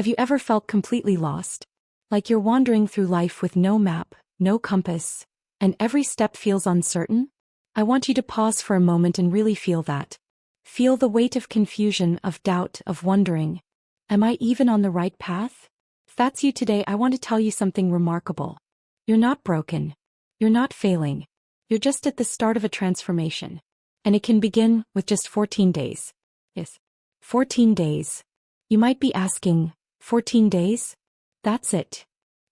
Have you ever felt completely lost? Like you're wandering through life with no map, no compass, and every step feels uncertain? I want you to pause for a moment and really feel that. Feel the weight of confusion, of doubt, of wondering. Am I even on the right path? If that's you today, I want to tell you something remarkable. You're not broken. You're not failing. You're just at the start of a transformation. And it can begin with just 14 days. Yes. 14 days. You might be asking, 14 days? That's it.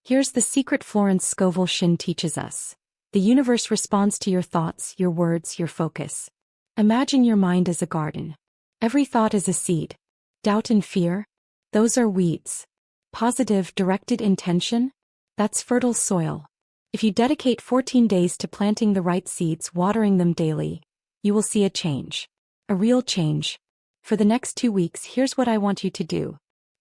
Here's the secret Florence Scovel Shinn teaches us. The universe responds to your thoughts, your words, your focus. Imagine your mind as a garden. Every thought is a seed. Doubt and fear? Those are weeds. Positive, directed intention? That's fertile soil. If you dedicate 14 days to planting the right seeds, watering them daily, you will see a change. A real change. For the next 2 weeks, here's what I want you to do.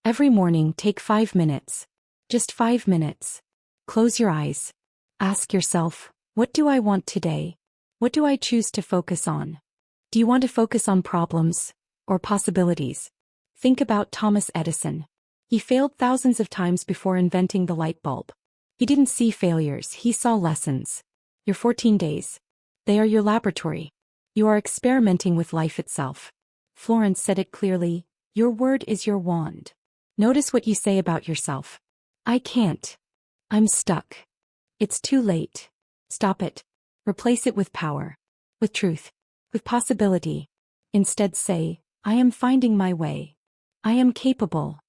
Every morning, take 5 minutes. Just 5 minutes. Close your eyes. Ask yourself, what do I want today? What do I choose to focus on? Do you want to focus on problems or possibilities? Think about Thomas Edison. He failed thousands of times before inventing the light bulb. He didn't see failures, he saw lessons. Your 14 days. They are your laboratory. You are experimenting with life itself. Florence said it clearly, your word is your wand. Notice what you say about yourself. I can't. I'm stuck. It's too late. Stop it. Replace it with power. With truth. With possibility. Instead say, I am finding my way. I am capable.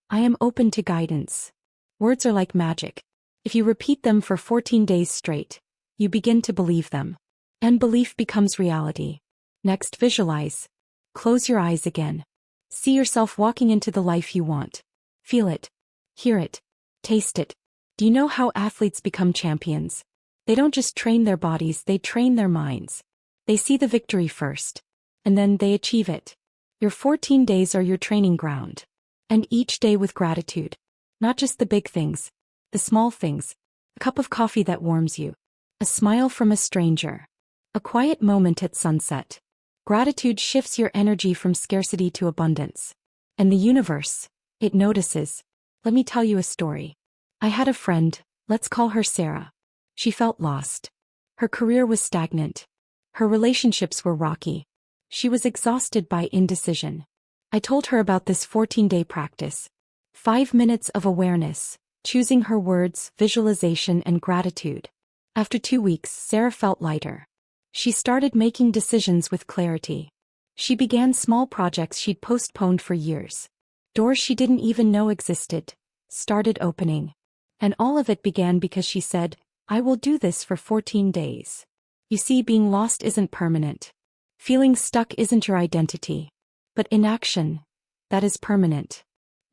I am open to guidance. Words are like magic. If you repeat them for 14 days straight, you begin to believe them. And belief becomes reality. Next, visualize. Close your eyes again. See yourself walking into the life you want. Feel it. Hear it. Taste it. Do you know how athletes become champions? They don't just train their bodies, they train their minds. They see the victory first. And then they achieve it. Your 14 days are your training ground. And each day with gratitude. Not just the big things. The small things. A cup of coffee that warms you. A smile from a stranger. A quiet moment at sunset. Gratitude shifts your energy from scarcity to abundance. And the universe, it notices. Let me tell you a story. I had a friend, let's call her Sarah. She felt lost. Her career was stagnant. Her relationships were rocky. She was exhausted by indecision. I told her about this 14-day practice. 5 minutes of awareness, choosing her words, visualization, and gratitude. After 2 weeks, Sarah felt lighter. She started making decisions with clarity. She began small projects she'd postponed for years. Doors she didn't even know existed started opening. And all of it began because she said, I will do this for 14 days. You see, being lost isn't permanent. Feeling stuck isn't your identity. But inaction, that is permanent.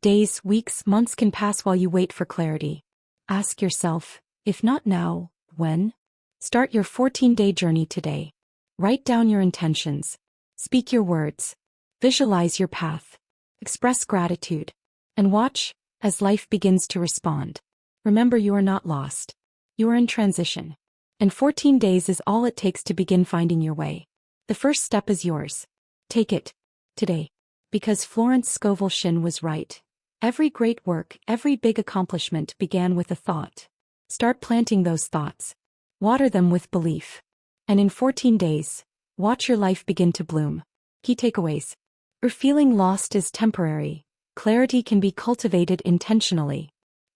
Days, weeks, months can pass while you wait for clarity. Ask yourself, if not now, when? Start your 14-day journey today. Write down your intentions. Speak your words. Visualize your path. Express gratitude. And watch as life begins to respond. Remember, you are not lost. You are in transition. And 14 days is all it takes to begin finding your way. The first step is yours. Take it. Today. Because Florence Scovel Shinn was right. Every great work, every big accomplishment began with a thought. Start planting those thoughts. Water them with belief. And in 14 days, watch your life begin to bloom. Key takeaways. Your feeling lost is temporary. Clarity can be cultivated intentionally.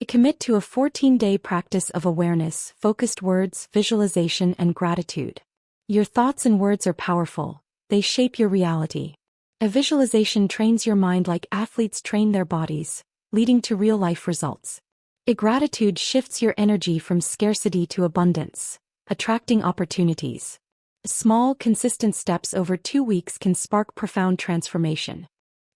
Commit to a 14-day practice of awareness, focused words, visualization, and gratitude. Your thoughts and words are powerful. They shape your reality. A visualization trains your mind like athletes train their bodies, leading to real-life results. A gratitude shifts your energy from scarcity to abundance, attracting opportunities. Small, consistent steps over 2 weeks can spark profound transformation.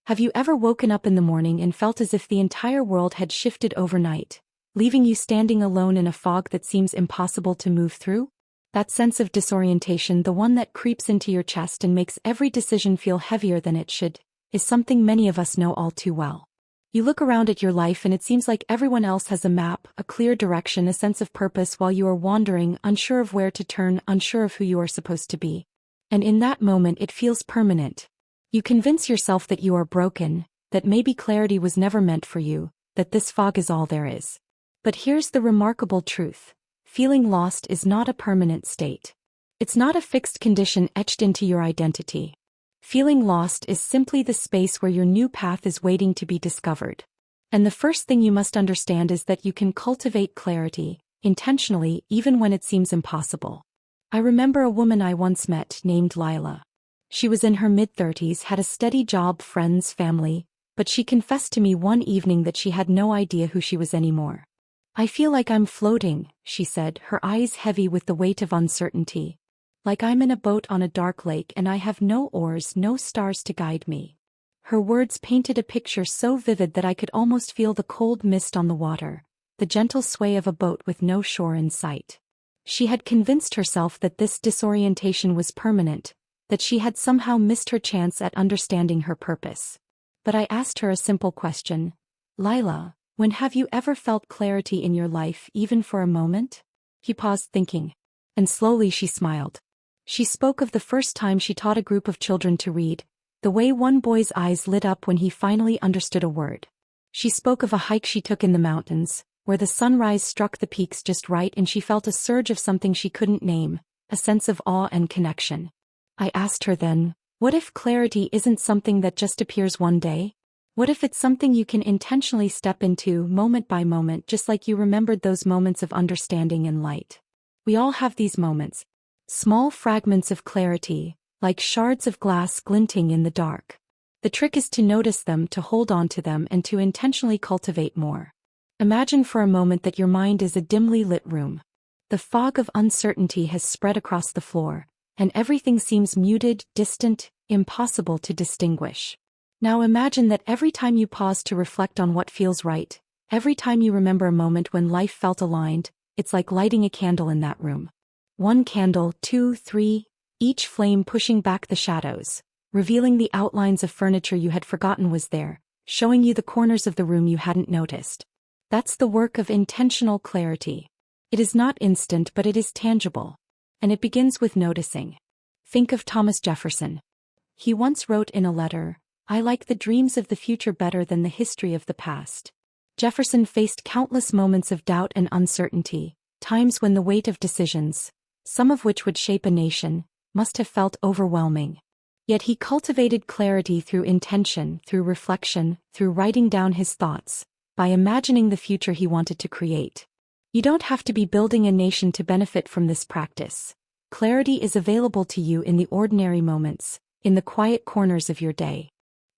Have you ever woken up in the morning and felt as if the entire world had shifted overnight, leaving you standing alone in a fog that seems impossible to move through? That sense of disorientation, the one that creeps into your chest and makes every decision feel heavier than it should, is something many of us know all too well. You look around at your life and it seems like everyone else has a map, a clear direction, a sense of purpose, while you are wandering, unsure of where to turn, unsure of who you are supposed to be. And in that moment it feels permanent. You convince yourself that you are broken, that maybe clarity was never meant for you, that this fog is all there is. But here's the remarkable truth. Feeling lost is not a permanent state. It's not a fixed condition etched into your identity. Feeling lost is simply the space where your new path is waiting to be discovered. And the first thing you must understand is that you can cultivate clarity, intentionally, even when it seems impossible. I remember a woman I once met named Lila. She was in her mid-30s, had a steady job, friends, family, but she confessed to me one evening that she had no idea who she was anymore. "I feel like I'm floating," she said, her eyes heavy with the weight of uncertainty. "Like I'm in a boat on a dark lake and I have no oars, no stars to guide me." Her words painted a picture so vivid that I could almost feel the cold mist on the water, the gentle sway of a boat with no shore in sight. She had convinced herself that this disorientation was permanent, that she had somehow missed her chance at understanding her purpose. But I asked her a simple question. "Lila, when have you ever felt clarity in your life, even for a moment?" He paused, thinking. And slowly she smiled. She spoke of the first time she taught a group of children to read, the way one boy's eyes lit up when he finally understood a word. She spoke of a hike she took in the mountains, where the sunrise struck the peaks just right and she felt a surge of something she couldn't name, a sense of awe and connection. I asked her then, what if clarity isn't something that just appears one day? What if it's something you can intentionally step into, moment by moment, just like you remembered those moments of understanding and light? We all have these moments. Small fragments of clarity, like shards of glass glinting in the dark. The trick is to notice them, to hold on to them, and to intentionally cultivate more. Imagine for a moment that your mind is a dimly lit room. The fog of uncertainty has spread across the floor, and everything seems muted, distant, impossible to distinguish. Now imagine that every time you pause to reflect on what feels right, every time you remember a moment when life felt aligned, it's like lighting a candle in that room. One candle, two, three, each flame pushing back the shadows, revealing the outlines of furniture you had forgotten was there, showing you the corners of the room you hadn't noticed. That's the work of intentional clarity. It is not instant, but it is tangible. And it begins with noticing. Think of Thomas Jefferson. He once wrote in a letter, "I like the dreams of the future better than the history of the past." Jefferson faced countless moments of doubt and uncertainty, times when the weight of decisions, some of which would shape a nation, must have felt overwhelming. Yet he cultivated clarity through intention, through reflection, through writing down his thoughts, by imagining the future he wanted to create. You don't have to be building a nation to benefit from this practice. Clarity is available to you in the ordinary moments, in the quiet corners of your day.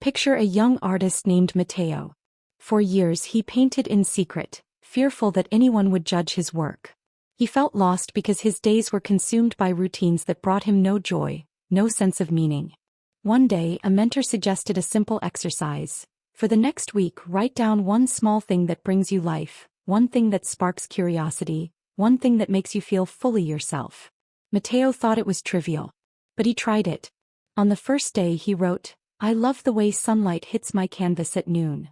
Picture a young artist named Matteo. For years he painted in secret, fearful that anyone would judge his work. He felt lost because his days were consumed by routines that brought him no joy, no sense of meaning. One day, a mentor suggested a simple exercise. For the next week, write down one small thing that brings you life, one thing that sparks curiosity, one thing that makes you feel fully yourself. Matteo thought it was trivial. But he tried it. On the first day he wrote, "I love the way sunlight hits my canvas at noon."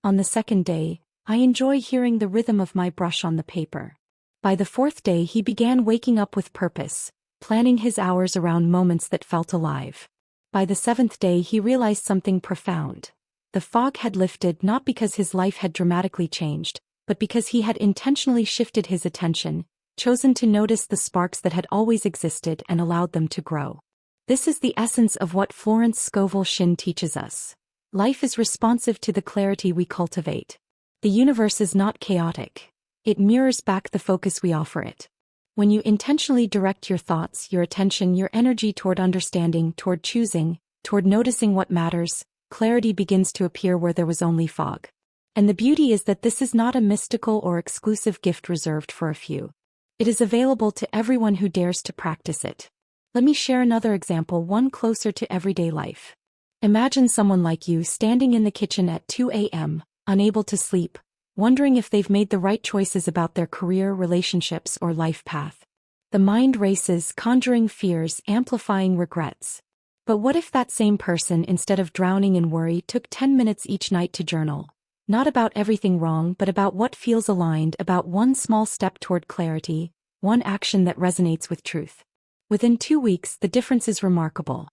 On the second day, "I enjoy hearing the rhythm of my brush on the paper." By the fourth day he began waking up with purpose, planning his hours around moments that felt alive. By the seventh day he realized something profound. The fog had lifted not because his life had dramatically changed, but because he had intentionally shifted his attention, chosen to notice the sparks that had always existed and allowed them to grow. This is the essence of what Florence Scovel Shinn teaches us. Life is responsive to the clarity we cultivate. The universe is not chaotic. It mirrors back the focus we offer it. When you intentionally direct your thoughts, your attention, your energy toward understanding, toward choosing, toward noticing what matters, clarity begins to appear where there was only fog. And the beauty is that this is not a mystical or exclusive gift reserved for a few. It is available to everyone who dares to practice it. Let me share another example, one closer to everyday life. Imagine someone like you standing in the kitchen at 2 a.m., unable to sleep, wondering if they've made the right choices about their career, relationships, or life path. The mind races, conjuring fears, amplifying regrets. But what if that same person, instead of drowning in worry, took 10 minutes each night to journal? Not about everything wrong, but about what feels aligned, about one small step toward clarity, one action that resonates with truth. Within 2 weeks, the difference is remarkable.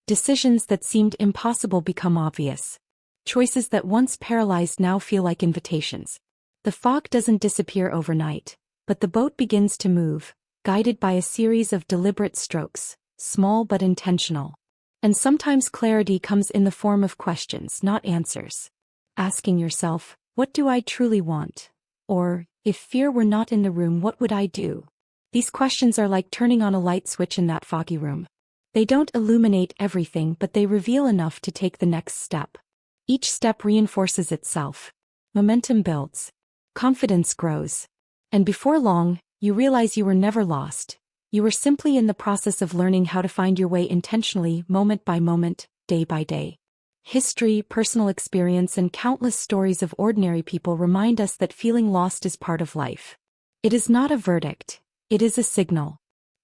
Decisions that seemed impossible become obvious. Choices that once paralyzed now feel like invitations. The fog doesn't disappear overnight, but the boat begins to move, guided by a series of deliberate strokes, small but intentional. And sometimes clarity comes in the form of questions, not answers. Asking yourself, what do I truly want? Or, if fear were not in the room, what would I do? These questions are like turning on a light switch in that foggy room. They don't illuminate everything, but they reveal enough to take the next step. Each step reinforces itself. Momentum builds. Confidence grows. And before long, you realize you were never lost. You were simply in the process of learning how to find your way intentionally, moment by moment, day by day. History, personal experience, and countless stories of ordinary people remind us that feeling lost is part of life. It is not a verdict. It is a signal.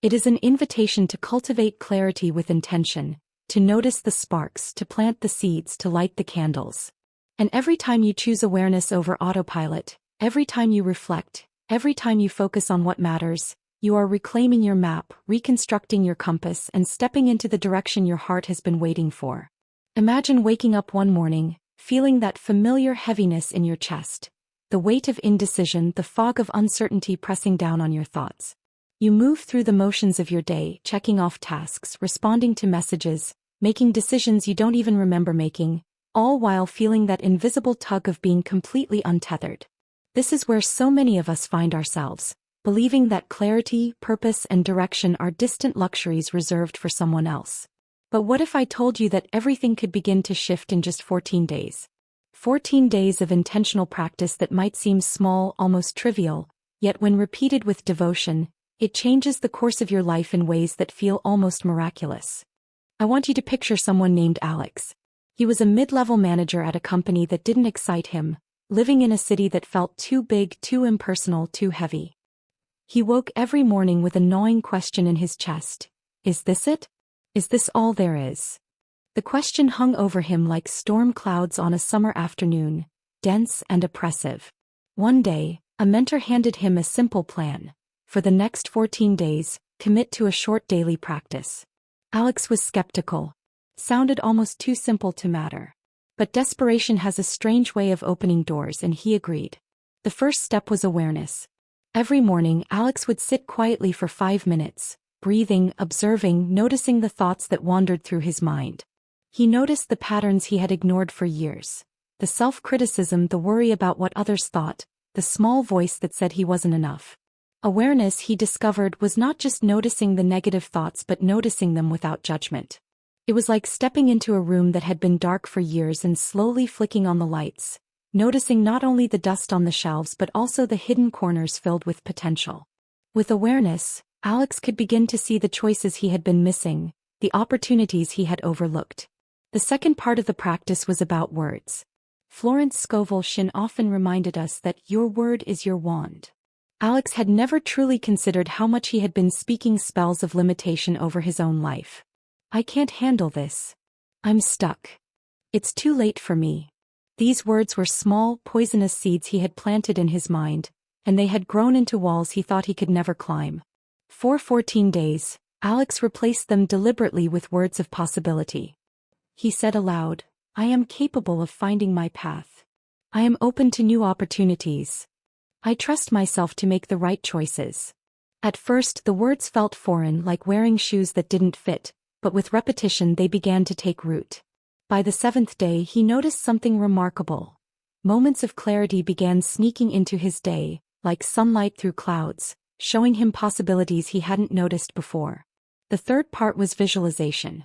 It is an invitation to cultivate clarity with intention, to notice the sparks, to plant the seeds, to light the candles. And every time you choose awareness over autopilot, every time you reflect, every time you focus on what matters, you are reclaiming your map, reconstructing your compass, and stepping into the direction your heart has been waiting for. Imagine waking up one morning, feeling that familiar heaviness in your chest, the weight of indecision, the fog of uncertainty pressing down on your thoughts. You move through the motions of your day, checking off tasks, responding to messages, making decisions you don't even remember making, all while feeling that invisible tug of being completely untethered. This is where so many of us find ourselves, believing that clarity, purpose, and direction are distant luxuries reserved for someone else. But what if I told you that everything could begin to shift in just 14 days? 14 days of intentional practice that might seem small, almost trivial, yet when repeated with devotion, it changes the course of your life in ways that feel almost miraculous. I want you to picture someone named Alex. He was a mid-level manager at a company that didn't excite him, living in a city that felt too big, too impersonal, too heavy. He woke every morning with a gnawing question in his chest. Is this it? Is this all there is? The question hung over him like storm clouds on a summer afternoon, dense and oppressive. One day, a mentor handed him a simple plan. For the next 14 days, commit to a short daily practice. Alex was skeptical. Sounded almost too simple to matter. But desperation has a strange way of opening doors, and he agreed. The first step was awareness. Every morning, Alex would sit quietly for 5 minutes, breathing, observing, noticing the thoughts that wandered through his mind. He noticed the patterns he had ignored for years. The self-criticism, the worry about what others thought, the small voice that said he wasn't enough. Awareness, he discovered, was not just noticing the negative thoughts but noticing them without judgment. It was like stepping into a room that had been dark for years and slowly flicking on the lights, noticing not only the dust on the shelves but also the hidden corners filled with potential. With awareness, Alex could begin to see the choices he had been missing, the opportunities he had overlooked. The second part of the practice was about words. Florence Scovel Shinn often reminded us that your word is your wand. Alex had never truly considered how much he had been speaking spells of limitation over his own life. I can't handle this. I'm stuck. It's too late for me. These words were small, poisonous seeds he had planted in his mind, and they had grown into walls he thought he could never climb. For 14 days, Alex replaced them deliberately with words of possibility. He said aloud, I am capable of finding my path. I am open to new opportunities. I trust myself to make the right choices. At first, the words felt foreign, like wearing shoes that didn't fit, but with repetition they began to take root. By the 7th day, he noticed something remarkable. Moments of clarity began sneaking into his day, like sunlight through clouds, showing him possibilities he hadn't noticed before. The third part was visualization.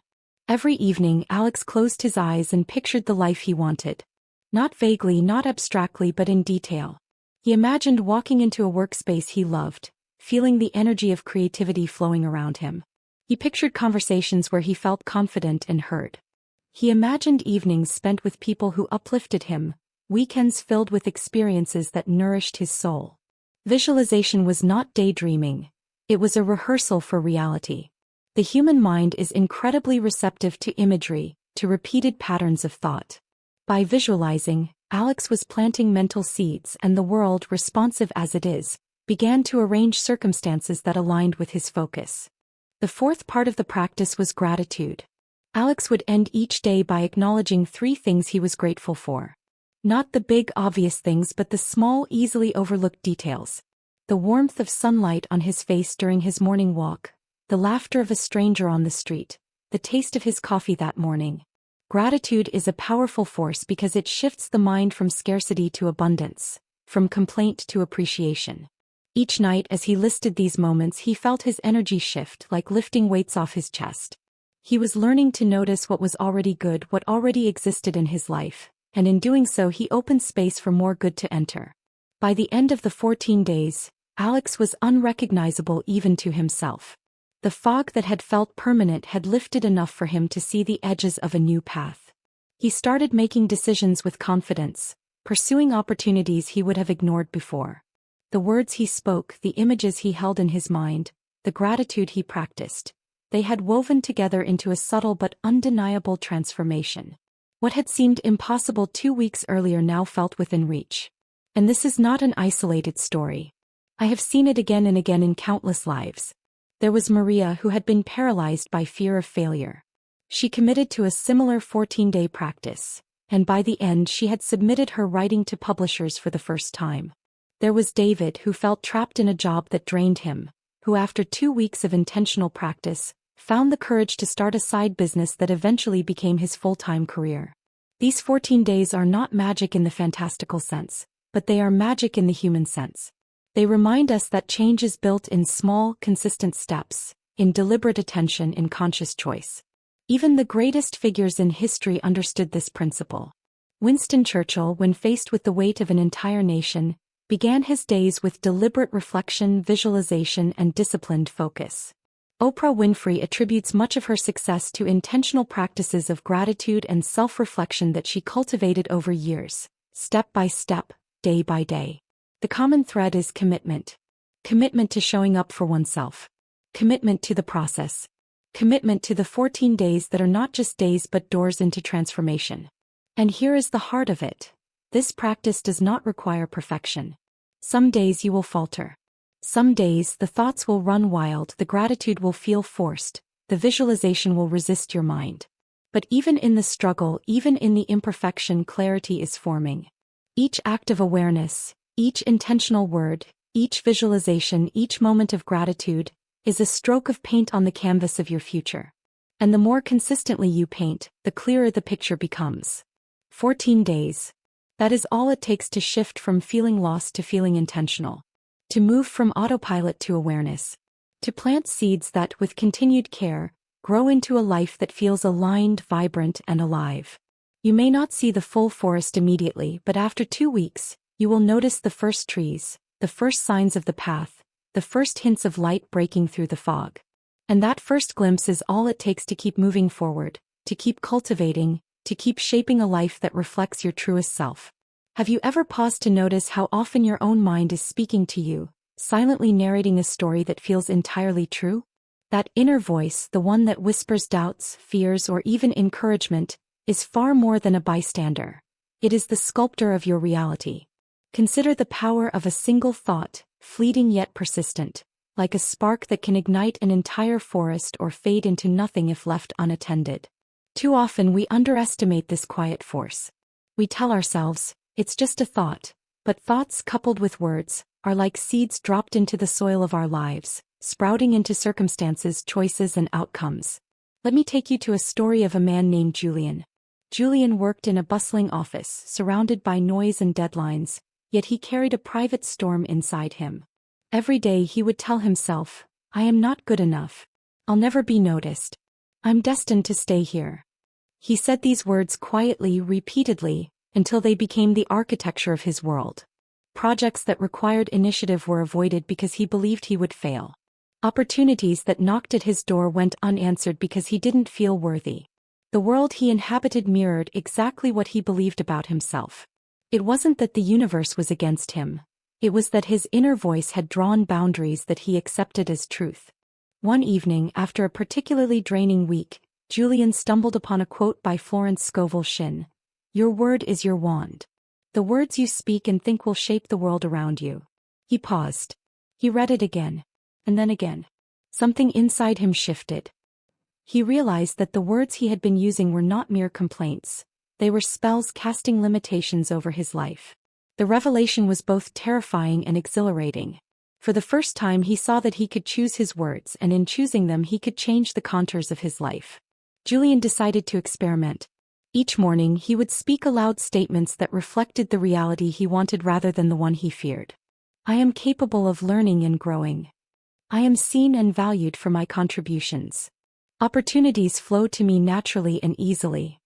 Every evening, Alex closed his eyes and pictured the life he wanted. Not vaguely, not abstractly, but in detail. He imagined walking into a workspace he loved, feeling the energy of creativity flowing around him. He pictured conversations where he felt confident and heard. He imagined evenings spent with people who uplifted him, weekends filled with experiences that nourished his soul. Visualization was not daydreaming. It was a rehearsal for reality. The human mind is incredibly receptive to imagery, to repeated patterns of thought. By visualizing, Alex was planting mental seeds, and the world, responsive as it is, began to arrange circumstances that aligned with his focus. The fourth part of the practice was gratitude. Alex would end each day by acknowledging 3 things he was grateful for. Not the big obvious things but the small, easily overlooked details. The warmth of sunlight on his face during his morning walk, the laughter of a stranger on the street, the taste of his coffee that morning. Gratitude is a powerful force because it shifts the mind from scarcity to abundance, from complaint to appreciation. Each night as he listed these moments he felt his energy shift like lifting weights off his chest. He was learning to notice what was already good, what already existed in his life, and in doing so he opened space for more good to enter. By the end of the 14 days, Alex was unrecognizable even to himself. The fog that had felt permanent had lifted enough for him to see the edges of a new path. He started making decisions with confidence, pursuing opportunities he would have ignored before. The words he spoke, the images he held in his mind, the gratitude he practiced, they had woven together into a subtle but undeniable transformation. What had seemed impossible 2 weeks earlier now felt within reach. And this is not an isolated story. I have seen it again and again in countless lives. There was Maria who had been paralyzed by fear of failure. She committed to a similar 14-day practice, and by the end she had submitted her writing to publishers for the first time. There was David who felt trapped in a job that drained him, who after 2 weeks of intentional practice, found the courage to start a side business that eventually became his full-time career. These 14 days are not magic in the fantastical sense, but they are magic in the human sense. They remind us that change is built in small, consistent steps, in deliberate attention, in conscious choice. Even the greatest figures in history understood this principle. Winston Churchill, when faced with the weight of an entire nation, began his days with deliberate reflection, visualization, and disciplined focus. Oprah Winfrey attributes much of her success to intentional practices of gratitude and self-reflection that she cultivated over years, step by step, day by day. The common thread is commitment. Commitment to showing up for oneself. Commitment to the process. Commitment to the 14 days that are not just days but doors into transformation. And here is the heart of it. This practice does not require perfection. Some days you will falter. Some days the thoughts will run wild, the gratitude will feel forced, the visualization will resist your mind. But even in the struggle, even in the imperfection, clarity is forming. Each act of awareness, each intentional word, each visualization, each moment of gratitude, is a stroke of paint on the canvas of your future. And the more consistently you paint, the clearer the picture becomes. 14 days. That is all it takes to shift from feeling lost to feeling intentional. To move from autopilot to awareness. To plant seeds that, with continued care, grow into a life that feels aligned, vibrant, and alive. You may not see the full forest immediately, but after 2 weeks, you will notice the first trees, the first signs of the path, the first hints of light breaking through the fog. And that first glimpse is all it takes to keep moving forward, to keep cultivating, to keep shaping a life that reflects your truest self. Have you ever paused to notice how often your own mind is speaking to you, silently narrating a story that feels entirely true? That inner voice, the one that whispers doubts, fears, or even encouragement, is far more than a bystander. It is the sculptor of your reality. Consider the power of a single thought, fleeting yet persistent, like a spark that can ignite an entire forest or fade into nothing if left unattended. Too often we underestimate this quiet force. We tell ourselves, it's just a thought, but thoughts coupled with words are like seeds dropped into the soil of our lives, sprouting into circumstances, choices, and outcomes. Let me take you to a story of a man named Julian. Julian worked in a bustling office, surrounded by noise and deadlines, yet he carried a private storm inside him. Every day he would tell himself, I am not good enough. I'll never be noticed. I'm destined to stay here. He said these words quietly, repeatedly, until they became the architecture of his world. Projects that required initiative were avoided because he believed he would fail. Opportunities that knocked at his door went unanswered because he didn't feel worthy. The world he inhabited mirrored exactly what he believed about himself. It wasn't that the universe was against him. It was that his inner voice had drawn boundaries that he accepted as truth. One evening, after a particularly draining week, Julian stumbled upon a quote by Florence Scovel Shinn. Your word is your wand. The words you speak and think will shape the world around you. He paused. He read it again. And then again. Something inside him shifted. He realized that the words he had been using were not mere complaints. They were spells casting limitations over his life. The revelation was both terrifying and exhilarating. For the first time he saw that he could choose his words, and in choosing them he could change the contours of his life. Julian decided to experiment. Each morning he would speak aloud statements that reflected the reality he wanted rather than the one he feared. I am capable of learning and growing. I am seen and valued for my contributions. Opportunities flow to me naturally and easily.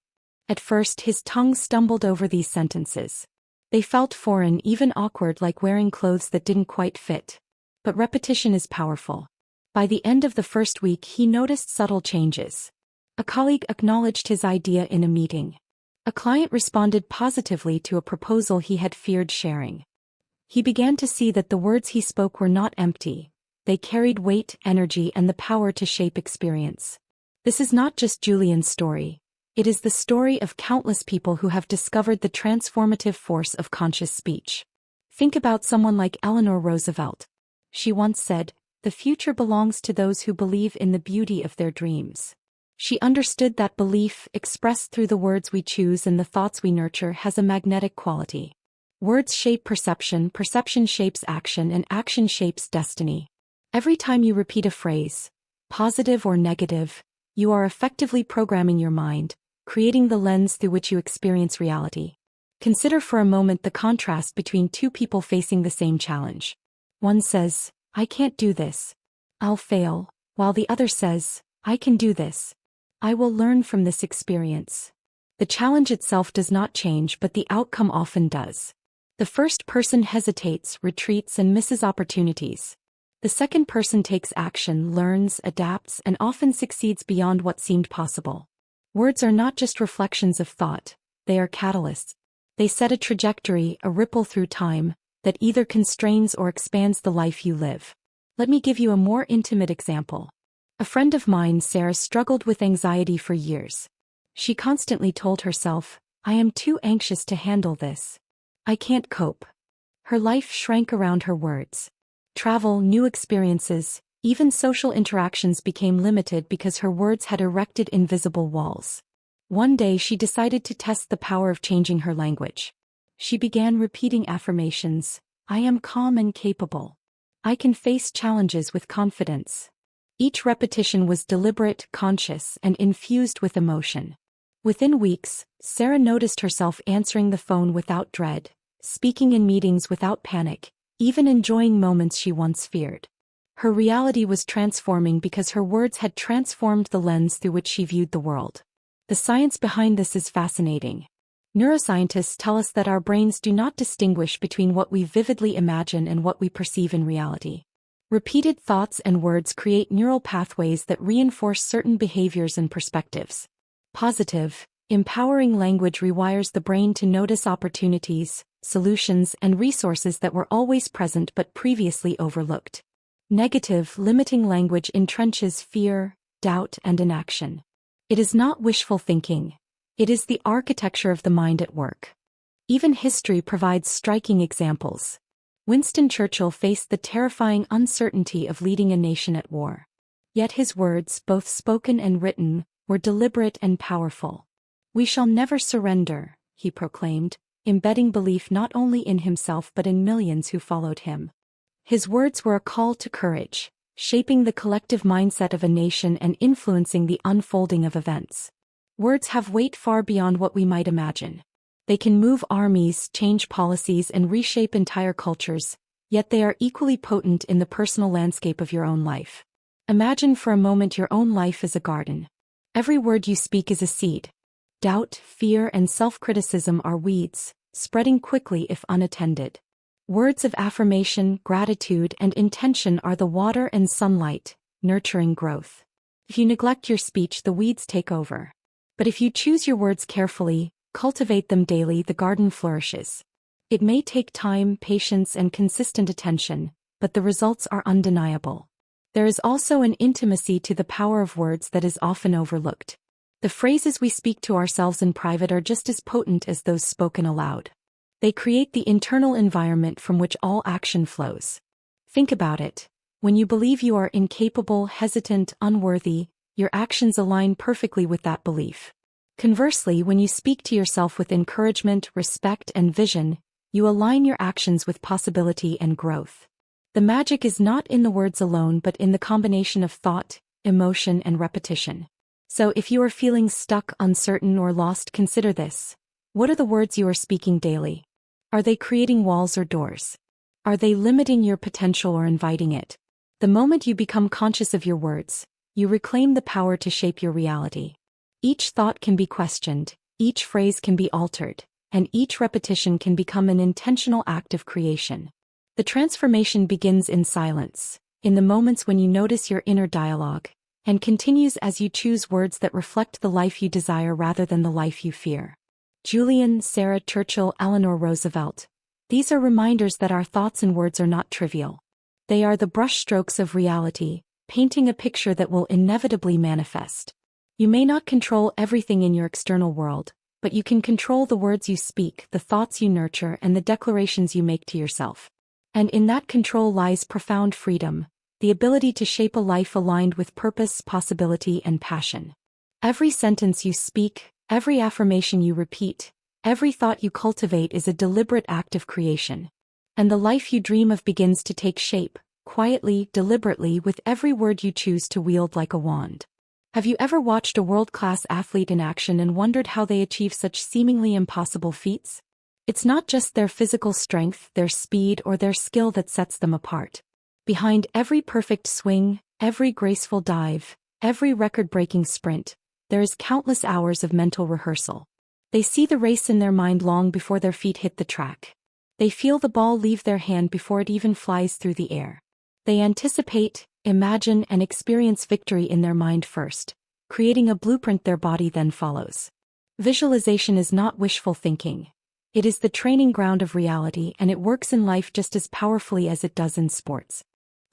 At first his tongue stumbled over these sentences. They felt foreign, even awkward, like wearing clothes that didn't quite fit. But repetition is powerful. By the end of the first week he noticed subtle changes. A colleague acknowledged his idea in a meeting. A client responded positively to a proposal he had feared sharing. He began to see that the words he spoke were not empty. They carried weight, energy, and the power to shape experience. This is not just Julian's story. It is the story of countless people who have discovered the transformative force of conscious speech. Think about someone like Eleanor Roosevelt. She once said, "The future belongs to those who believe in the beauty of their dreams." She understood that belief, expressed through the words we choose and the thoughts we nurture, has a magnetic quality. Words shape perception, perception shapes action, and action shapes destiny. Every time you repeat a phrase, positive or negative, you are effectively programming your mind, creating the lens through which you experience reality. Consider for a moment the contrast between two people facing the same challenge. One says, "I can't do this. I'll fail," while the other says, "I can do this. I will learn from this experience." The challenge itself does not change, but the outcome often does. The first person hesitates, retreats, and misses opportunities. The second person takes action, learns, adapts, and often succeeds beyond what seemed possible. Words are not just reflections of thought, they are catalysts. They set a trajectory, a ripple through time, that either constrains or expands the life you live. Let me give you a more intimate example. A friend of mine, Sarah, struggled with anxiety for years. She constantly told herself, "I am too anxious to handle this. I can't cope." Her life shrank around her words. Travel, new experiences, even social interactions became limited because her words had erected invisible walls. One day she decided to test the power of changing her language. She began repeating affirmations. "I am calm and capable. I can face challenges with confidence." Each repetition was deliberate, conscious, and infused with emotion. Within weeks, Sarah noticed herself answering the phone without dread, speaking in meetings without panic, even enjoying moments she once feared. Her reality was transforming because her words had transformed the lens through which she viewed the world. The science behind this is fascinating. Neuroscientists tell us that our brains do not distinguish between what we vividly imagine and what we perceive in reality. Repeated thoughts and words create neural pathways that reinforce certain behaviors and perspectives. Positive, empowering language rewires the brain to notice opportunities, solutions, and resources that were always present but previously overlooked. Negative, limiting language entrenches fear, doubt, and inaction. It is not wishful thinking. It is the architecture of the mind at work. Even history provides striking examples. Winston Churchill faced the terrifying uncertainty of leading a nation at war. Yet his words, both spoken and written, were deliberate and powerful. "We shall never surrender," he proclaimed, embedding belief not only in himself but in millions who followed him. His words were a call to courage, shaping the collective mindset of a nation and influencing the unfolding of events. Words have weight far beyond what we might imagine. They can move armies, change policies, and reshape entire cultures, yet they are equally potent in the personal landscape of your own life. Imagine for a moment your own life as a garden. Every word you speak is a seed. Doubt, fear, and self-criticism are weeds, spreading quickly if unattended. Words of affirmation, gratitude, and intention are the water and sunlight, nurturing growth. If you neglect your speech, the weeds take over. But if you choose your words carefully, cultivate them daily, the garden flourishes. It may take time, patience, and consistent attention, but the results are undeniable. There is also an intimacy to the power of words that is often overlooked. The phrases we speak to ourselves in private are just as potent as those spoken aloud. They create the internal environment from which all action flows. Think about it. When you believe you are incapable, hesitant, unworthy, your actions align perfectly with that belief. Conversely, when you speak to yourself with encouragement, respect, and vision, you align your actions with possibility and growth. The magic is not in the words alone but in the combination of thought, emotion, and repetition. So if you are feeling stuck, uncertain, or lost, consider this. What are the words you are speaking daily? Are they creating walls or doors? Are they limiting your potential or inviting it? The moment you become conscious of your words, you reclaim the power to shape your reality. Each thought can be questioned, each phrase can be altered, and each repetition can become an intentional act of creation. The transformation begins in silence, in the moments when you notice your inner dialogue, and continues as you choose words that reflect the life you desire rather than the life you fear. Julian, Sarah Churchill, Eleanor Roosevelt. These are reminders that our thoughts and words are not trivial. They are the brushstrokes of reality, painting a picture that will inevitably manifest. You may not control everything in your external world, but you can control the words you speak, the thoughts you nurture, and the declarations you make to yourself. And in that control lies profound freedom, the ability to shape a life aligned with purpose, possibility, and passion. Every sentence you speak, every affirmation you repeat, every thought you cultivate is a deliberate act of creation. And the life you dream of begins to take shape, quietly, deliberately, with every word you choose to wield like a wand. Have you ever watched a world-class athlete in action and wondered how they achieve such seemingly impossible feats? It's not just their physical strength, their speed, or their skill that sets them apart. Behind every perfect swing, every graceful dive, every record-breaking sprint, there is countless hours of mental rehearsal. They see the race in their mind long before their feet hit the track. They feel the ball leave their hand before it even flies through the air. They anticipate, imagine, and experience victory in their mind first, creating a blueprint their body then follows. Visualization is not wishful thinking. It is the training ground of reality, and it works in life just as powerfully as it does in sports.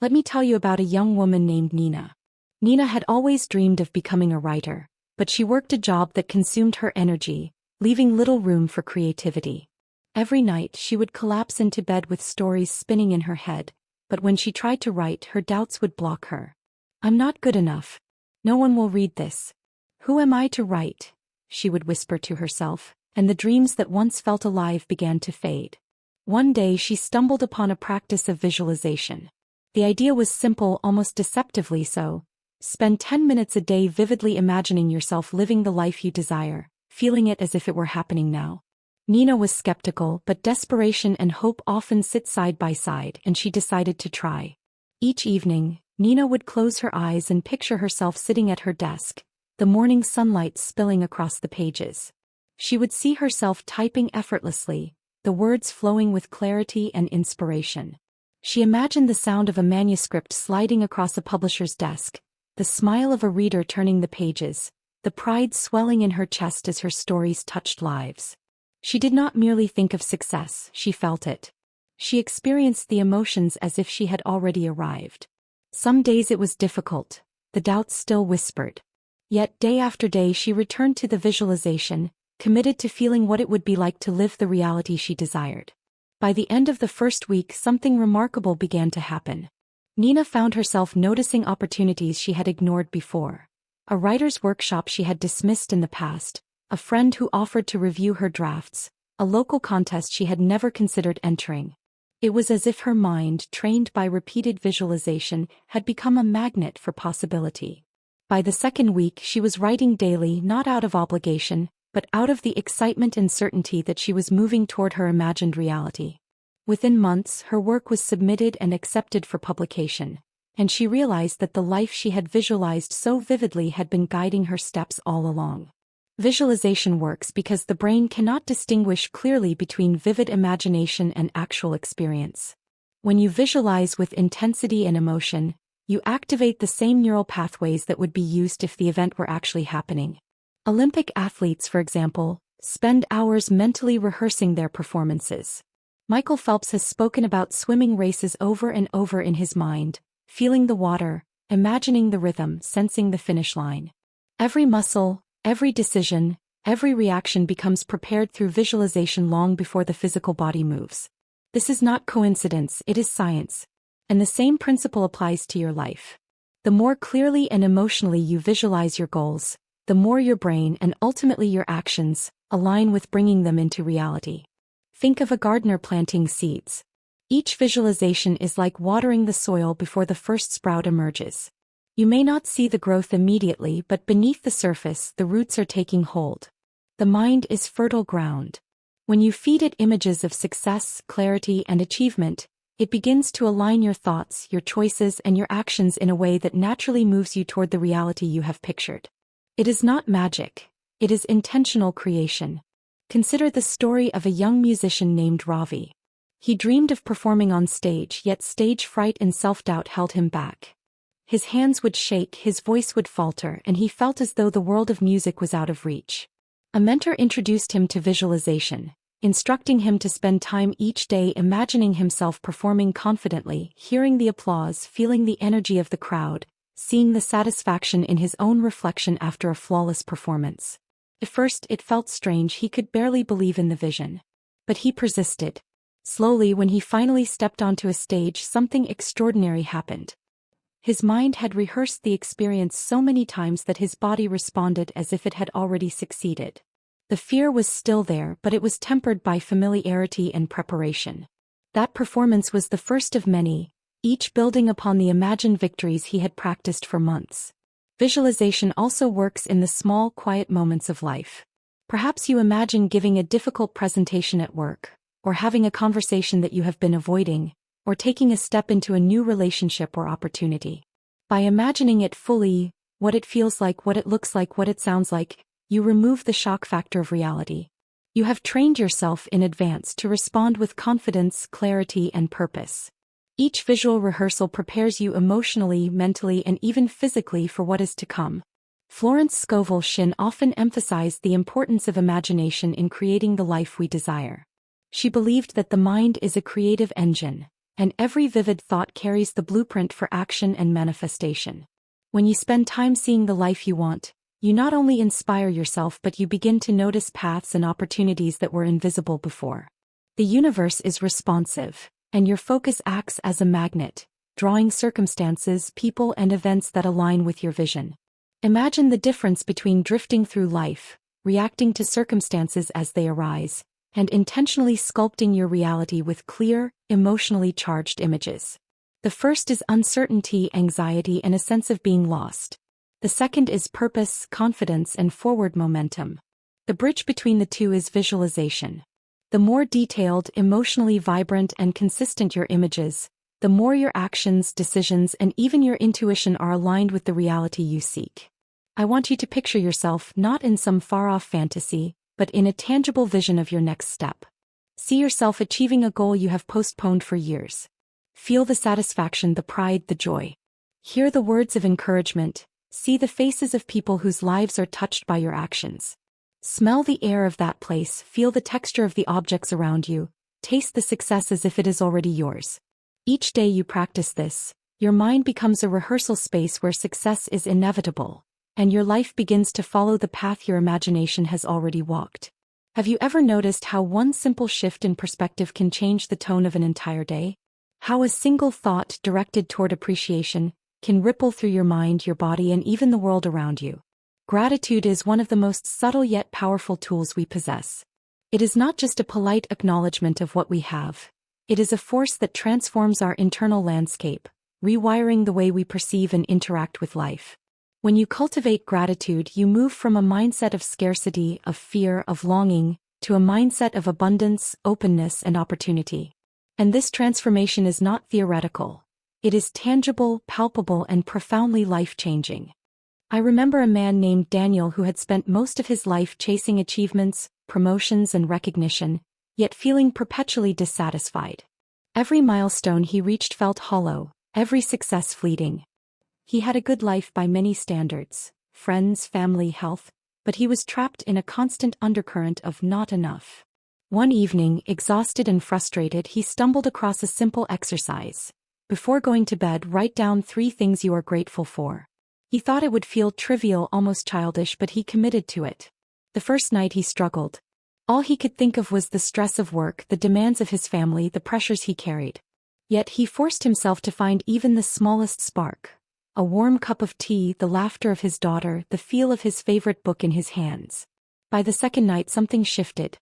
Let me tell you about a young woman named Nina. Nina had always dreamed of becoming a writer, but she worked a job that consumed her energy, leaving little room for creativity. Every night she would collapse into bed with stories spinning in her head, but when she tried to write, her doubts would block her. "I'm not good enough. No one will read this. Who am I to write?" she would whisper to herself, and the dreams that once felt alive began to fade. One day she stumbled upon a practice of visualization. The idea was simple, almost deceptively so. Spend 10 minutes a day vividly imagining yourself living the life you desire, feeling it as if it were happening now. Nina was skeptical, but desperation and hope often sit side by side, and she decided to try. Each evening, Nina would close her eyes and picture herself sitting at her desk, the morning sunlight spilling across the pages. She would see herself typing effortlessly, the words flowing with clarity and inspiration. She imagined the sound of a manuscript sliding across a publisher's desk, the smile of a reader turning the pages, the pride swelling in her chest as her stories touched lives. She did not merely think of success, she felt it. She experienced the emotions as if she had already arrived. Some days it was difficult, the doubts still whispered. Yet day after day she returned to the visualization, committed to feeling what it would be like to live the reality she desired. By the end of the first week, something remarkable began to happen. Nina found herself noticing opportunities she had ignored before. A writer's workshop she had dismissed in the past, a friend who offered to review her drafts, a local contest she had never considered entering. It was as if her mind, trained by repeated visualization, had become a magnet for possibility. By the second week, she was writing daily, not out of obligation, but out of the excitement and certainty that she was moving toward her imagined reality. Within months, her work was submitted and accepted for publication, and she realized that the life she had visualized so vividly had been guiding her steps all along. Visualization works because the brain cannot distinguish clearly between vivid imagination and actual experience. When you visualize with intensity and emotion, you activate the same neural pathways that would be used if the event were actually happening. Olympic athletes, for example, spend hours mentally rehearsing their performances. Michael Phelps has spoken about swimming races over and over in his mind, feeling the water, imagining the rhythm, sensing the finish line. Every muscle, every decision, every reaction becomes prepared through visualization long before the physical body moves. This is not coincidence, it is science. And the same principle applies to your life. The more clearly and emotionally you visualize your goals, the more your brain and ultimately your actions align with bringing them into reality. Think of a gardener planting seeds. Each visualization is like watering the soil before the first sprout emerges. You may not see the growth immediately, but beneath the surface, the roots are taking hold. The mind is fertile ground. When you feed it images of success, clarity, and achievement, it begins to align your thoughts, your choices, and your actions in a way that naturally moves you toward the reality you have pictured. It is not magic. It is intentional creation. Consider the story of a young musician named Ravi. He dreamed of performing on stage, yet stage fright and self-doubt held him back. His hands would shake, his voice would falter, and he felt as though the world of music was out of reach. A mentor introduced him to visualization, instructing him to spend time each day imagining himself performing confidently, hearing the applause, feeling the energy of the crowd, seeing the satisfaction in his own reflection after a flawless performance. At first, it felt strange, he could barely believe in the vision. But he persisted. Slowly, when he finally stepped onto a stage, something extraordinary happened. His mind had rehearsed the experience so many times that his body responded as if it had already succeeded. The fear was still there, but it was tempered by familiarity and preparation. That performance was the first of many, each building upon the imagined victories he had practiced for months. Visualization also works in the small, quiet moments of life. Perhaps you imagine giving a difficult presentation at work, or having a conversation that you have been avoiding, or taking a step into a new relationship or opportunity. By imagining it fully, what it feels like, what it looks like, what it sounds like, you remove the shock factor of reality. You have trained yourself in advance to respond with confidence, clarity, and purpose. Each visual rehearsal prepares you emotionally, mentally, and even physically for what is to come. Florence Scovel Shinn often emphasized the importance of imagination in creating the life we desire. She believed that the mind is a creative engine, and every vivid thought carries the blueprint for action and manifestation. When you spend time seeing the life you want, you not only inspire yourself but you begin to notice paths and opportunities that were invisible before. The universe is responsive, and your focus acts as a magnet, drawing circumstances, people, and events that align with your vision. Imagine the difference between drifting through life, reacting to circumstances as they arise, and intentionally sculpting your reality with clear, emotionally charged images. The first is uncertainty, anxiety, and a sense of being lost. The second is purpose, confidence, and forward momentum. The bridge between the two is visualization. The more detailed, emotionally vibrant, and consistent your images, the more your actions, decisions, and even your intuition are aligned with the reality you seek. I want you to picture yourself not in some far-off fantasy, but in a tangible vision of your next step. See yourself achieving a goal you have postponed for years. Feel the satisfaction, the pride, the joy. Hear the words of encouragement. See the faces of people whose lives are touched by your actions. Smell the air of that place, feel the texture of the objects around you, taste the success as if it is already yours. Each day you practice this, your mind becomes a rehearsal space where success is inevitable, and your life begins to follow the path your imagination has already walked. Have you ever noticed how one simple shift in perspective can change the tone of an entire day? How a single thought directed toward appreciation can ripple through your mind, your body, and even the world around you. Gratitude is one of the most subtle yet powerful tools we possess. It is not just a polite acknowledgement of what we have. It is a force that transforms our internal landscape, rewiring the way we perceive and interact with life. When you cultivate gratitude, you move from a mindset of scarcity, of fear, of longing, to a mindset of abundance, openness, and opportunity. And this transformation is not theoretical. It is tangible, palpable, and profoundly life-changing. I remember a man named Daniel who had spent most of his life chasing achievements, promotions, and recognition, yet feeling perpetually dissatisfied. Every milestone he reached felt hollow, every success fleeting. He had a good life by many standards, friends, family, health, but he was trapped in a constant undercurrent of not enough. One evening, exhausted and frustrated, he stumbled across a simple exercise. Before going to bed, write down 3 things you are grateful for. He thought it would feel trivial, almost childish, but he committed to it. The first night he struggled. All he could think of was the stress of work, the demands of his family, the pressures he carried. Yet he forced himself to find even the smallest spark. A warm cup of tea, the laughter of his daughter, the feel of his favorite book in his hands. By the second night something shifted.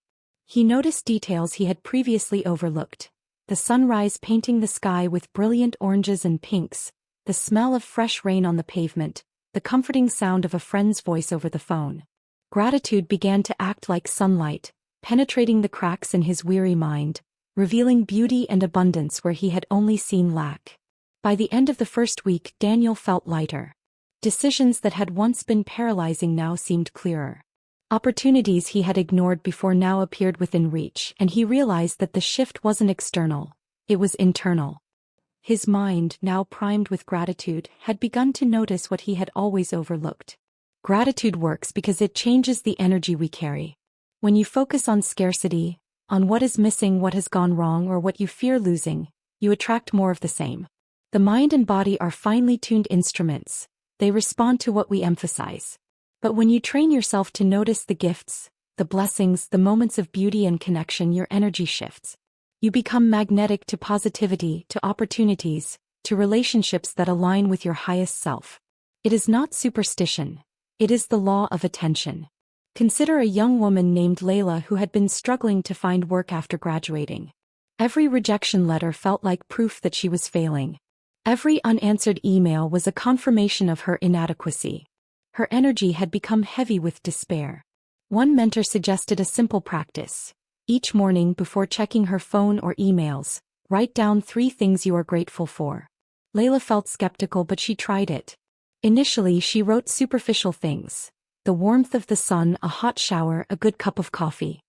He noticed details he had previously overlooked. The sunrise painting the sky with brilliant oranges and pinks, the smell of fresh rain on the pavement, the comforting sound of a friend's voice over the phone. Gratitude began to act like sunlight, penetrating the cracks in his weary mind, revealing beauty and abundance where he had only seen lack. By the end of the first week, Daniel felt lighter. Decisions that had once been paralyzing now seemed clearer. Opportunities he had ignored before now appeared within reach, and he realized that the shift wasn't external, it was internal. His mind, now primed with gratitude, had begun to notice what he had always overlooked. Gratitude works because it changes the energy we carry. When you focus on scarcity, on what is missing, what has gone wrong, or what you fear losing, you attract more of the same. The mind and body are finely tuned instruments. They respond to what we emphasize. But when you train yourself to notice the gifts, the blessings, the moments of beauty and connection, your energy shifts. You become magnetic to positivity, to opportunities, to relationships that align with your highest self. It is not superstition. It is the law of attention. Consider a young woman named Layla who had been struggling to find work after graduating. Every rejection letter felt like proof that she was failing. Every unanswered email was a confirmation of her inadequacy. Her energy had become heavy with despair. One mentor suggested a simple practice. Each morning before checking her phone or emails, write down 3 things you are grateful for. Layla felt skeptical, but she tried it. Initially, she wrote superficial things. The warmth of the sun, a hot shower, a good cup of coffee.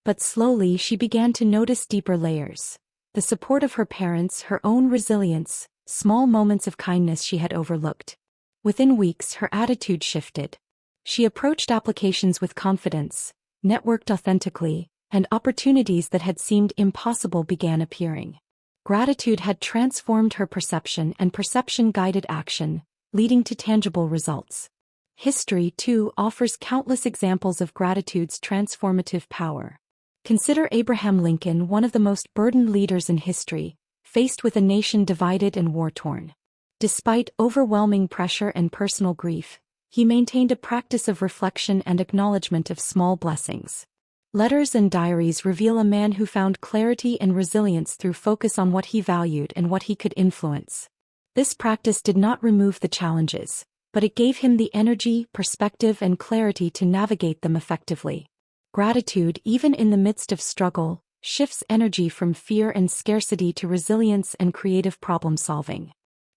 But slowly she began to notice deeper layers. The support of her parents, her own resilience, small moments of kindness she had overlooked. Within weeks, her attitude shifted. She approached applications with confidence, networked authentically, and opportunities that had seemed impossible began appearing. Gratitude had transformed her perception, and perception guided action, leading to tangible results. History, too, offers countless examples of gratitude's transformative power. Consider Abraham Lincoln, one of the most burdened leaders in history, faced with a nation divided and war-torn. Despite overwhelming pressure and personal grief, he maintained a practice of reflection and acknowledgement of small blessings. Letters and diaries reveal a man who found clarity and resilience through focus on what he valued and what he could influence. This practice did not remove the challenges, but it gave him the energy, perspective, and clarity to navigate them effectively. Gratitude, even in the midst of struggle, shifts energy from fear and scarcity to resilience and creative problem-solving.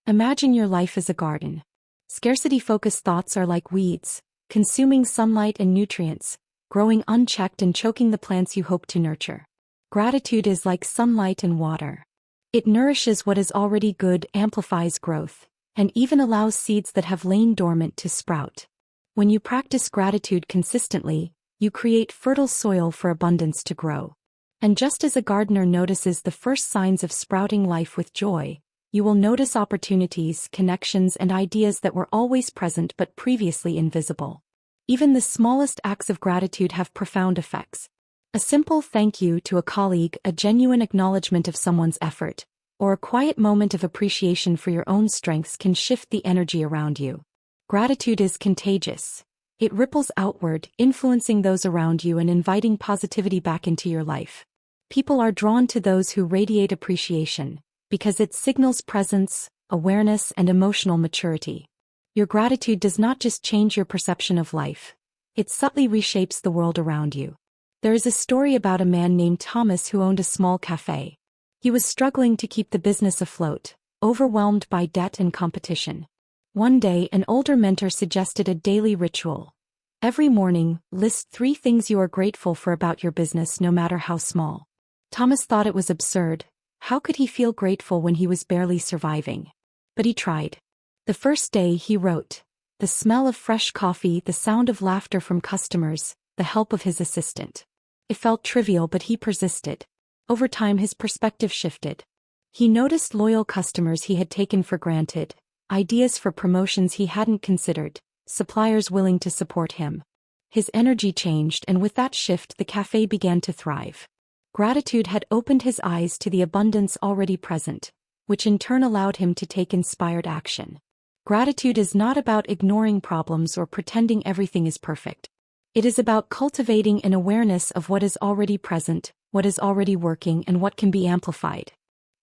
Imagine your life as a garden. Scarcity-focused thoughts are like weeds, consuming sunlight and nutrients, growing unchecked and choking the plants you hope to nurture. Gratitude is like sunlight and water. It nourishes what is already good, amplifies growth, and even allows seeds that have lain dormant to sprout. When you practice gratitude consistently, you create fertile soil for abundance to grow. And just as a gardener notices the first signs of sprouting life with joy, you will notice opportunities, connections, and ideas that were always present but previously invisible. Even the smallest acts of gratitude have profound effects. A simple thank you to a colleague, a genuine acknowledgement of someone's effort, or a quiet moment of appreciation for your own strengths can shift the energy around you. Gratitude is contagious. It ripples outward, influencing those around you and inviting positivity back into your life. People are drawn to those who radiate appreciation, because it signals presence, awareness, and emotional maturity. Your gratitude does not just change your perception of life, it subtly reshapes the world around you. There is a story about a man named Thomas who owned a small cafe. He was struggling to keep the business afloat, overwhelmed by debt and competition. One day, an older mentor suggested a daily ritual. Every morning, list 3 things you are grateful for about your business, no matter how small. Thomas thought it was absurd. How could he feel grateful when he was barely surviving? But he tried. The first day he wrote, the smell of fresh coffee, the sound of laughter from customers, the help of his assistant. It felt trivial, but he persisted. Over time his perspective shifted. He noticed loyal customers he had taken for granted, ideas for promotions he hadn't considered, suppliers willing to support him. His energy changed, and with that shift the cafe began to thrive. Gratitude had opened his eyes to the abundance already present, which in turn allowed him to take inspired action. Gratitude is not about ignoring problems or pretending everything is perfect. It is about cultivating an awareness of what is already present, what is already working, and what can be amplified.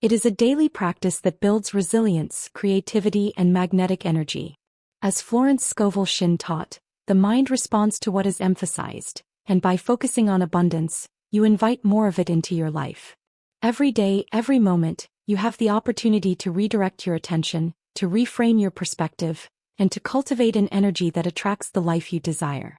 It is a daily practice that builds resilience, creativity, and magnetic energy. As Florence Scovel Shinn taught, the mind responds to what is emphasized, and by focusing on abundance, you invite more of it into your life. Every day, every moment, you have the opportunity to redirect your attention, to reframe your perspective, and to cultivate an energy that attracts the life you desire.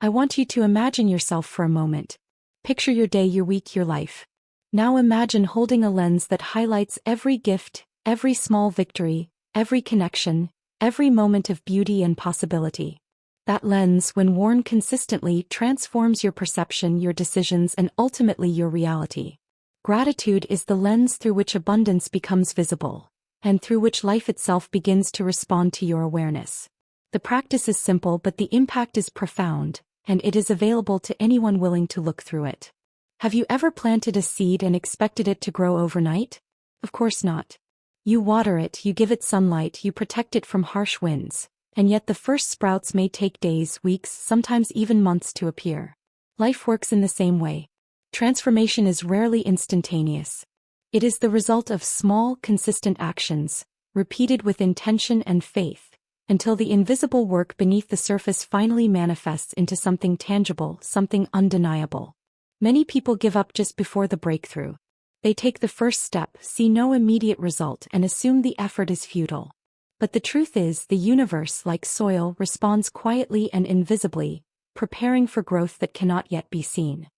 I want you to imagine yourself for a moment. Picture your day, your week, your life. Now imagine holding a lens that highlights every gift, every small victory, every connection, every moment of beauty and possibility. That lens, when worn consistently, transforms your perception, your decisions, and ultimately your reality. Gratitude is the lens through which abundance becomes visible, and through which life itself begins to respond to your awareness. The practice is simple, but the impact is profound, and it is available to anyone willing to look through it. Have you ever planted a seed and expected it to grow overnight? Of course not. You water it, you give it sunlight, you protect it from harsh winds, and yet the first sprouts may take days, weeks, sometimes even months to appear. Life works in the same way. Transformation is rarely instantaneous. It is the result of small, consistent actions, repeated with intention and faith, until the invisible work beneath the surface finally manifests into something tangible, something undeniable. Many people give up just before the breakthrough. They take the first step, see no immediate result, and assume the effort is futile. But the truth is, the universe, like soil, responds quietly and invisibly, preparing for growth that cannot yet be seen.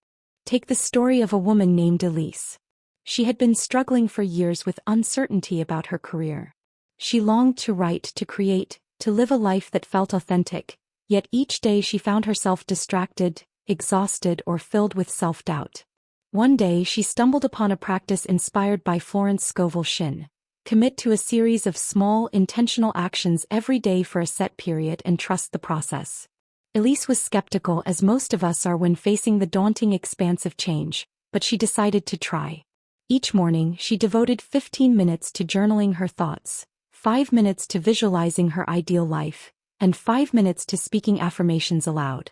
Take the story of a woman named Elise. She had been struggling for years with uncertainty about her career. She longed to write, to create, to live a life that felt authentic, yet each day she found herself distracted, exhausted, or filled with self-doubt. One day she stumbled upon a practice inspired by Florence Scovel Shinn. Commit to a series of small, intentional actions every day for a set period and trust the process. Elise was skeptical, as most of us are when facing the daunting expanse of change, but she decided to try. Each morning, she devoted 15 minutes to journaling her thoughts, 5 minutes to visualizing her ideal life, and 5 minutes to speaking affirmations aloud.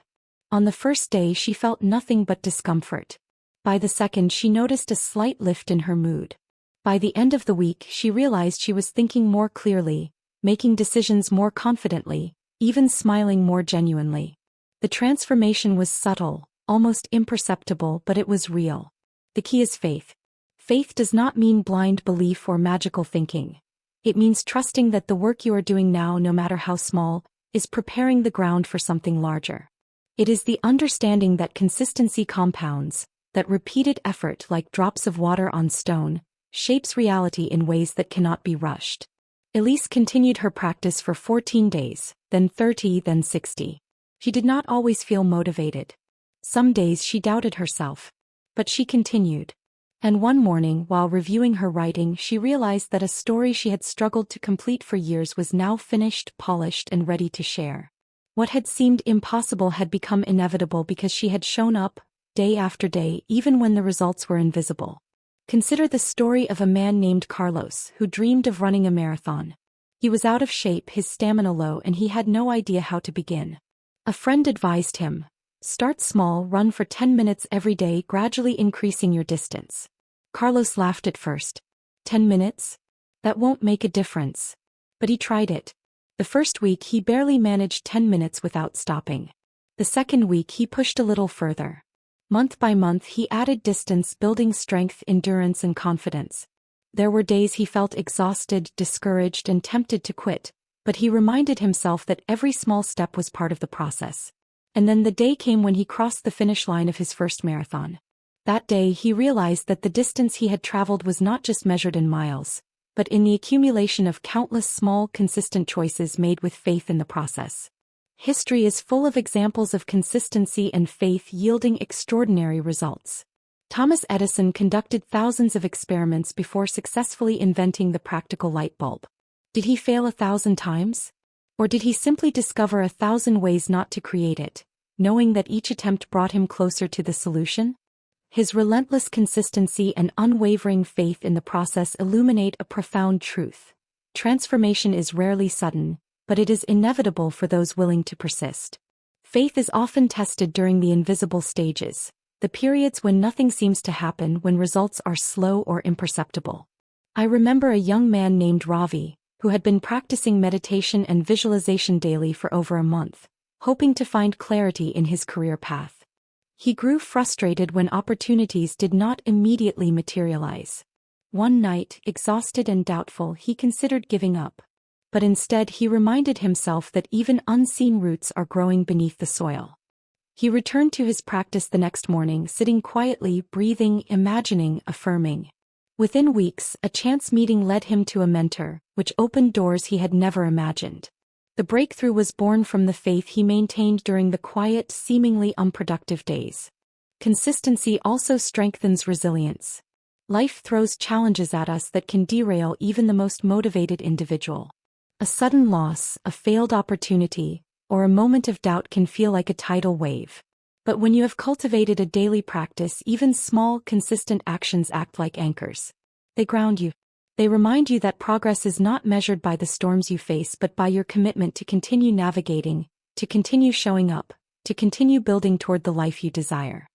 On the first day, she felt nothing but discomfort. By the second, she noticed a slight lift in her mood. By the end of the week, she realized she was thinking more clearly, making decisions more confidently, even smiling more genuinely. The transformation was subtle, almost imperceptible, but it was real. The key is faith. Faith does not mean blind belief or magical thinking. It means trusting that the work you are doing now, no matter how small, is preparing the ground for something larger. It is the understanding that consistency compounds, that repeated effort, like drops of water on stone, shapes reality in ways that cannot be rushed. Elise continued her practice for 14 days, then 30, then 60. She did not always feel motivated. Some days she doubted herself. But she continued. And one morning, while reviewing her writing, she realized that a story she had struggled to complete for years was now finished, polished, and ready to share. What had seemed impossible had become inevitable because she had shown up, day after day, even when the results were invisible. Consider the story of a man named Carlos who dreamed of running a marathon. He was out of shape, his stamina low, and he had no idea how to begin. A friend advised him, "Start small, run for 10 minutes every day, gradually increasing your distance." Carlos laughed at first. 10 minutes? That won't make a difference. But he tried it. The first week he barely managed 10 minutes without stopping. The second week he pushed a little further. Month by month he added distance, building strength, endurance, and confidence. There were days he felt exhausted, discouraged, and tempted to quit, but he reminded himself that every small step was part of the process. And then the day came when he crossed the finish line of his first marathon. That day he realized that the distance he had traveled was not just measured in miles, but in the accumulation of countless small, consistent choices made with faith in the process. History is full of examples of consistency and faith yielding extraordinary results. Thomas Edison conducted thousands of experiments before successfully inventing the practical light bulb. Did he fail 1,000 times? Or did he simply discover 1,000 ways not to create it, knowing that each attempt brought him closer to the solution? His relentless consistency and unwavering faith in the process illuminate a profound truth. Transformation is rarely sudden, but it is inevitable for those willing to persist. Faith is often tested during the invisible stages, the periods when nothing seems to happen, when results are slow or imperceptible. I remember a young man named Ravi, who had been practicing meditation and visualization daily for over a month, hoping to find clarity in his career path. He grew frustrated when opportunities did not immediately materialize. One night, exhausted and doubtful, he considered giving up. But instead he reminded himself that even unseen roots are growing beneath the soil. He returned to his practice the next morning, sitting quietly, breathing, imagining, affirming. Within weeks, a chance meeting led him to a mentor, which opened doors he had never imagined. The breakthrough was born from the faith he maintained during the quiet, seemingly unproductive days. Consistency also strengthens resilience. Life throws challenges at us that can derail even the most motivated individual. A sudden loss, a failed opportunity, or a moment of doubt can feel like a tidal wave. But when you have cultivated a daily practice, even small, consistent actions act like anchors. They ground you. They remind you that progress is not measured by the storms you face but by your commitment to continue navigating, to continue showing up, to continue building toward the life you desire.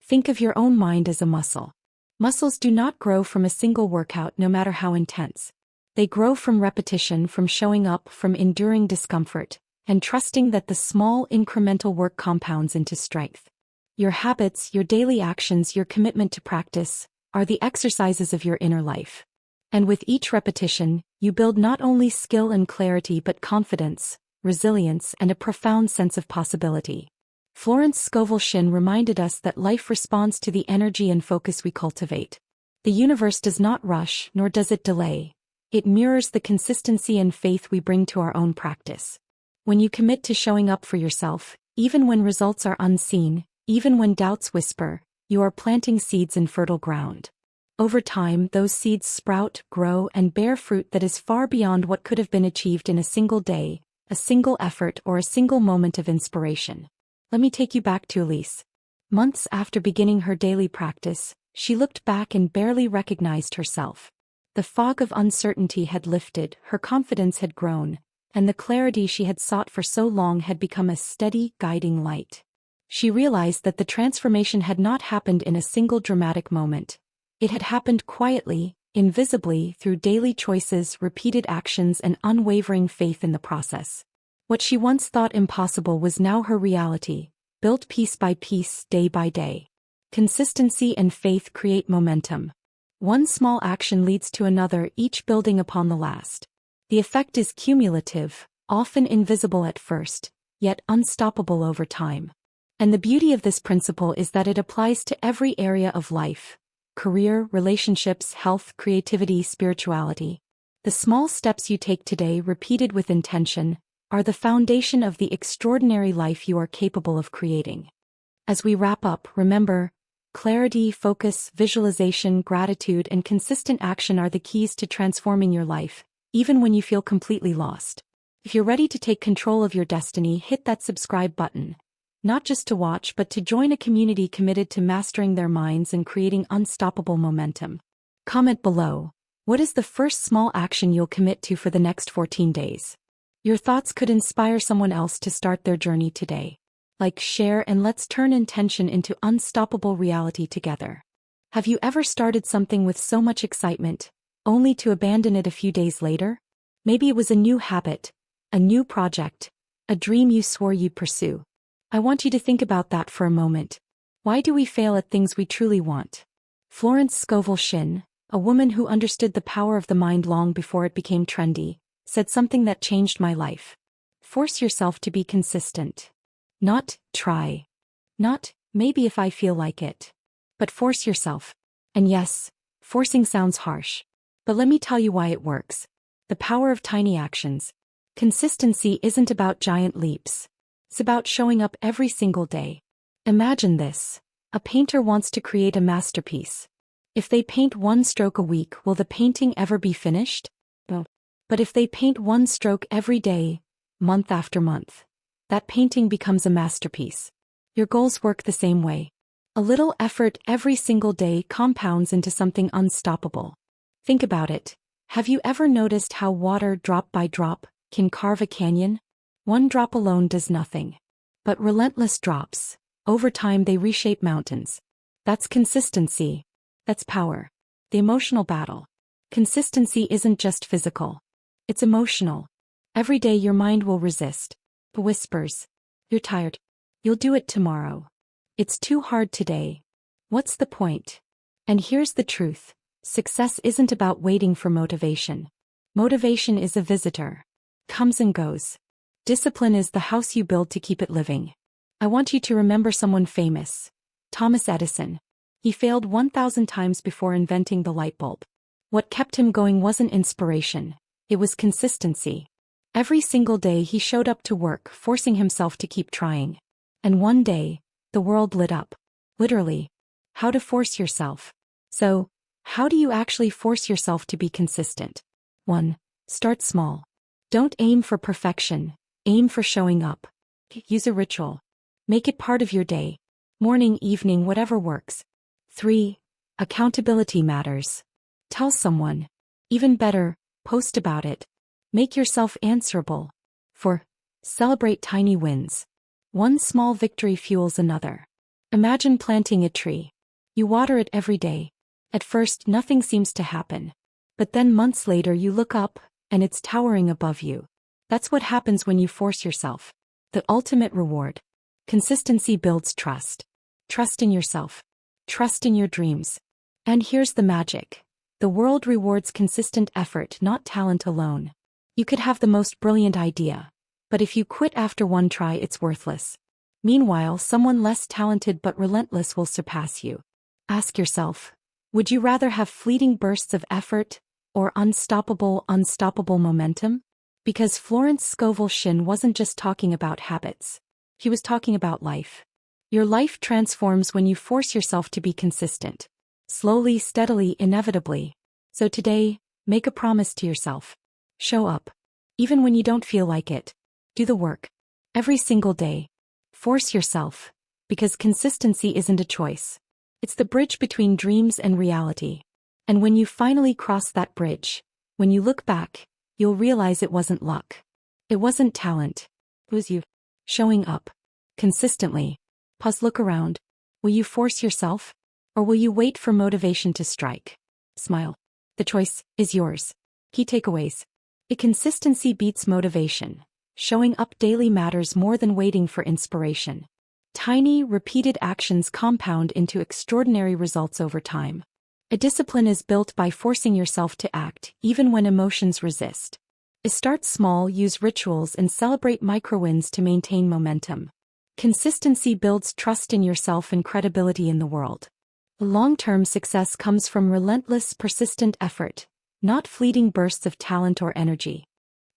Think of your own mind as a muscle. Muscles do not grow from a single workout, no matter how intense. They grow from repetition, from showing up, from enduring discomfort, and trusting that the small incremental work compounds into strength. Your habits, your daily actions, your commitment to practice, are the exercises of your inner life. And with each repetition, you build not only skill and clarity but confidence, resilience, and a profound sense of possibility. Florence Scovel Shinn reminded us that life responds to the energy and focus we cultivate. The universe does not rush, nor does it delay. It mirrors the consistency and faith we bring to our own practice. When you commit to showing up for yourself, even when results are unseen, even when doubts whisper, you are planting seeds in fertile ground. Over time, those seeds sprout, grow, and bear fruit that is far beyond what could have been achieved in a single day, a single effort, or a single moment of inspiration. Let me take you back to Elise. Months after beginning her daily practice, she looked back and barely recognized herself. The fog of uncertainty had lifted, her confidence had grown, and the clarity she had sought for so long had become a steady, guiding light. She realized that the transformation had not happened in a single dramatic moment. It had happened quietly, invisibly, through daily choices, repeated actions, and unwavering faith in the process. What she once thought impossible was now her reality, built piece by piece, day by day. Consistency and faith create momentum. One small action leads to another, each building upon the last. The effect is cumulative, often invisible at first, yet unstoppable over time. And the beauty of this principle is that it applies to every area of life: career, relationships, health, creativity, spirituality. The small steps you take today, repeated with intention, are the foundation of the extraordinary life you are capable of creating. As we wrap up, remember, clarity, focus, visualization, gratitude, and consistent action are the keys to transforming your life, even when you feel completely lost. If you're ready to take control of your destiny, hit that subscribe button. Not just to watch, but to join a community committed to mastering their minds and creating unstoppable momentum. Comment below. What is the first small action you'll commit to for the next 14 days? Your thoughts could inspire someone else to start their journey today. Like, share, and let's turn intention into unstoppable reality together. Have you ever started something with so much excitement, only to abandon it a few days later? Maybe it was a new habit, a new project, a dream you swore you'd pursue. I want you to think about that for a moment. Why do we fail at things we truly want? Florence Scovel Shinn, a woman who understood the power of the mind long before it became trendy, said something that changed my life. Force yourself to be consistent. Not, try. Not, maybe if I feel like it. But force yourself. And yes, forcing sounds harsh. But let me tell you why it works. The power of tiny actions. Consistency isn't about giant leaps. It's about showing up every single day. Imagine this. A painter wants to create a masterpiece. If they paint one stroke a week, will the painting ever be finished? No. But if they paint one stroke every day, month after month, that painting becomes a masterpiece. Your goals work the same way. A little effort every single day compounds into something unstoppable. Think about it. Have you ever noticed how water, drop by drop, can carve a canyon? One drop alone does nothing. But relentless drops, over time they reshape mountains. That's consistency. That's power. The emotional battle. Consistency isn't just physical. It's emotional. Every day your mind will resist. It whispers. You're tired. You'll do it tomorrow. It's too hard today. What's the point? And here's the truth. Success isn't about waiting for motivation. Motivation is a visitor. Comes and goes. Discipline is the house you build to keep it living. I want you to remember someone famous. Thomas Edison. He failed 1,000 times before inventing the light bulb. What kept him going wasn't inspiration. It was consistency. Every single day he showed up to work, forcing himself to keep trying. And one day, the world lit up. Literally. How to force yourself. So, how do you actually force yourself to be consistent? 1. Start small. Don't aim for perfection. Aim for showing up. Use a ritual. Make it part of your day. Morning, evening, whatever works. 3. Accountability matters. Tell someone. Even better, post about it. Make yourself answerable. 4. Celebrate tiny wins. One small victory fuels another. Imagine planting a tree. You water it every day. At first, nothing seems to happen. But then months later you look up, and it's towering above you. That's what happens when you force yourself. The ultimate reward. Consistency builds trust. Trust in yourself. Trust in your dreams. And here's the magic. The world rewards consistent effort, not talent alone. You could have the most brilliant idea, but if you quit after one try, it's worthless. Meanwhile, someone less talented but relentless will surpass you. Ask yourself, would you rather have fleeting bursts of effort or unstoppable momentum? Because Florence Scovel Shinn wasn't just talking about habits. He was talking about life. Your life transforms when you force yourself to be consistent. Slowly, steadily, inevitably. So today, make a promise to yourself. Show up. Even when you don't feel like it. Do the work. Every single day. Force yourself. Because consistency isn't a choice. It's the bridge between dreams and reality. And when you finally cross that bridge, when you look back, you'll realize it wasn't luck. It wasn't talent. It was you. Showing up. Consistently. Pause, look around. Will you force yourself? Or will you wait for motivation to strike? Smile. The choice is yours. Key takeaways. Consistency beats motivation. Showing up daily matters more than waiting for inspiration. Tiny, repeated actions compound into extraordinary results over time. A discipline is built by forcing yourself to act, even when emotions resist. Start small, use rituals, and celebrate micro-wins to maintain momentum. Consistency builds trust in yourself and credibility in the world. Long-term success comes from relentless, persistent effort, not fleeting bursts of talent or energy.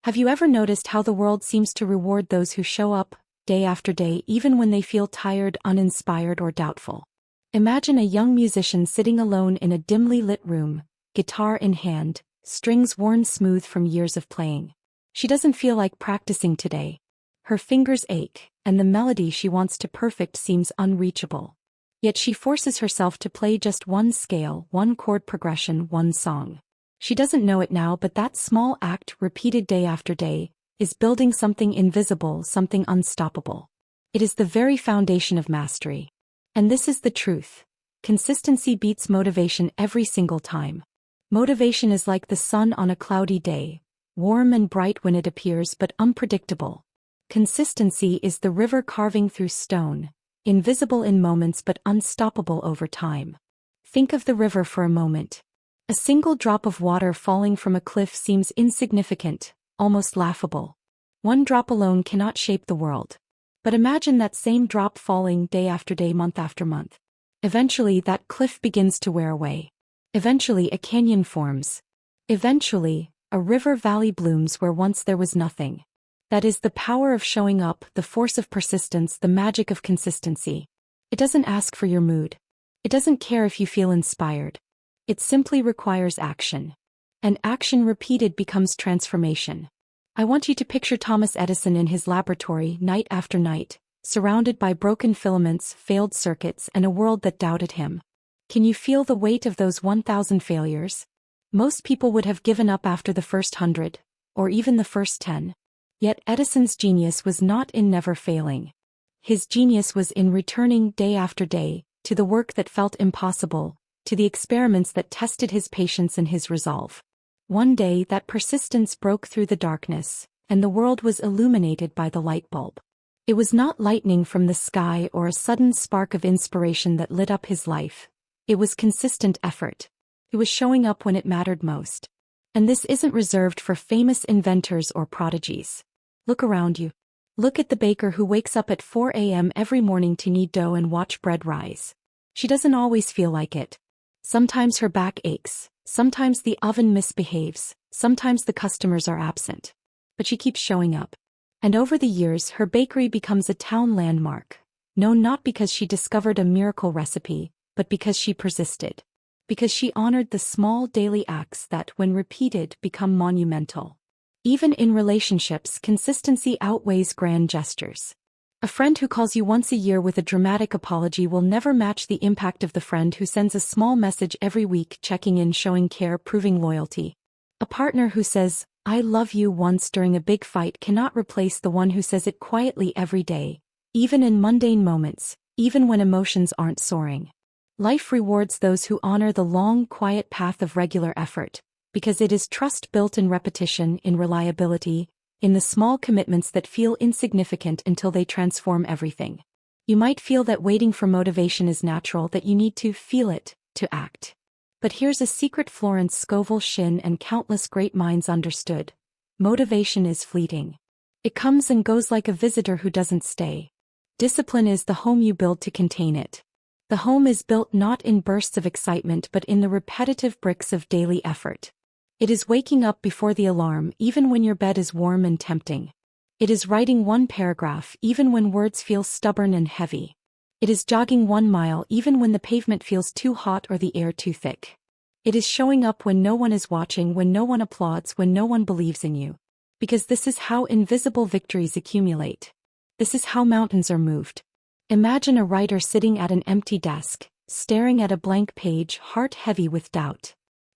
Have you ever noticed how the world seems to reward those who show up, day after day, even when they feel tired, uninspired, or doubtful? Imagine a young musician sitting alone in a dimly lit room, guitar in hand, strings worn smooth from years of playing. She doesn't feel like practicing today. Her fingers ache, and the melody she wants to perfect seems unreachable. Yet she forces herself to play just one scale, one chord progression, one song. She doesn't know it now, but that small act, repeated day after day, is building something invisible, something unstoppable. It is the very foundation of mastery. And this is the truth. Consistency beats motivation every single time. Motivation is like the sun on a cloudy day, warm and bright when it appears but unpredictable. Consistency is the river carving through stone, invisible in moments but unstoppable over time. Think of the river for a moment. A single drop of water falling from a cliff seems insignificant, almost laughable. One drop alone cannot shape the world. But imagine that same drop falling day after day, month after month. Eventually that cliff begins to wear away. Eventually a canyon forms. Eventually, a river valley blooms where once there was nothing. That is the power of showing up, the force of persistence, the magic of consistency. It doesn't ask for your mood. It doesn't care if you feel inspired. It simply requires action. And action repeated becomes transformation. I want you to picture Thomas Edison in his laboratory night after night, surrounded by broken filaments, failed circuits, and a world that doubted him. Can you feel the weight of those 1,000 failures? Most people would have given up after the first 100, or even the first 10. Yet Edison's genius was not in never failing. His genius was in returning day after day, to the work that felt impossible, to the experiments that tested his patience and his resolve. One day that persistence broke through the darkness, and the world was illuminated by the light bulb. It was not lightning from the sky or a sudden spark of inspiration that lit up his life. It was consistent effort. It was showing up when it mattered most. And this isn't reserved for famous inventors or prodigies. Look around you. Look at the baker who wakes up at 4 a.m. every morning to knead dough and watch bread rise. She doesn't always feel like it. Sometimes her back aches, sometimes the oven misbehaves, sometimes the customers are absent. But she keeps showing up. And over the years her bakery becomes a town landmark, known not because she discovered a miracle recipe, but because she persisted. Because she honored the small daily acts that, when repeated, become monumental. Even in relationships, consistency outweighs grand gestures. A friend who calls you once a year with a dramatic apology will never match the impact of the friend who sends a small message every week, checking in, showing care, proving loyalty. A partner who says, "I love you" once during a big fight cannot replace the one who says it quietly every day, even in mundane moments, even when emotions aren't soaring. Life rewards those who honor the long, quiet path of regular effort, because it is trust built in repetition, in reliability, in the small commitments that feel insignificant until they transform everything. You might feel that waiting for motivation is natural, that you need to feel it, to act. But here's a secret Florence Scovel Shinn and countless great minds understood. Motivation is fleeting. It comes and goes like a visitor who doesn't stay. Discipline is the home you build to contain it. The home is built not in bursts of excitement but in the repetitive bricks of daily effort. It is waking up before the alarm even when your bed is warm and tempting. It is writing one paragraph even when words feel stubborn and heavy. It is jogging 1 mile even when the pavement feels too hot or the air too thick. It is showing up when no one is watching, when no one applauds, when no one believes in you. Because this is how invisible victories accumulate. This is how mountains are moved. Imagine a writer sitting at an empty desk, staring at a blank page, heart heavy with doubt.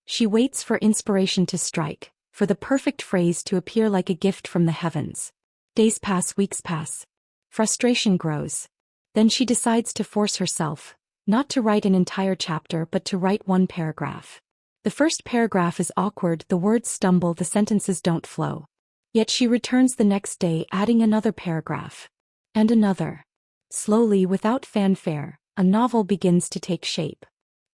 She waits for inspiration to strike, for the perfect phrase to appear like a gift from the heavens. Days pass, weeks pass. Frustration grows. Then she decides to force herself, not to write an entire chapter but to write one paragraph. The first paragraph is awkward, the words stumble, the sentences don't flow. Yet she returns the next day, adding another paragraph. And another. Slowly, without fanfare, a novel begins to take shape.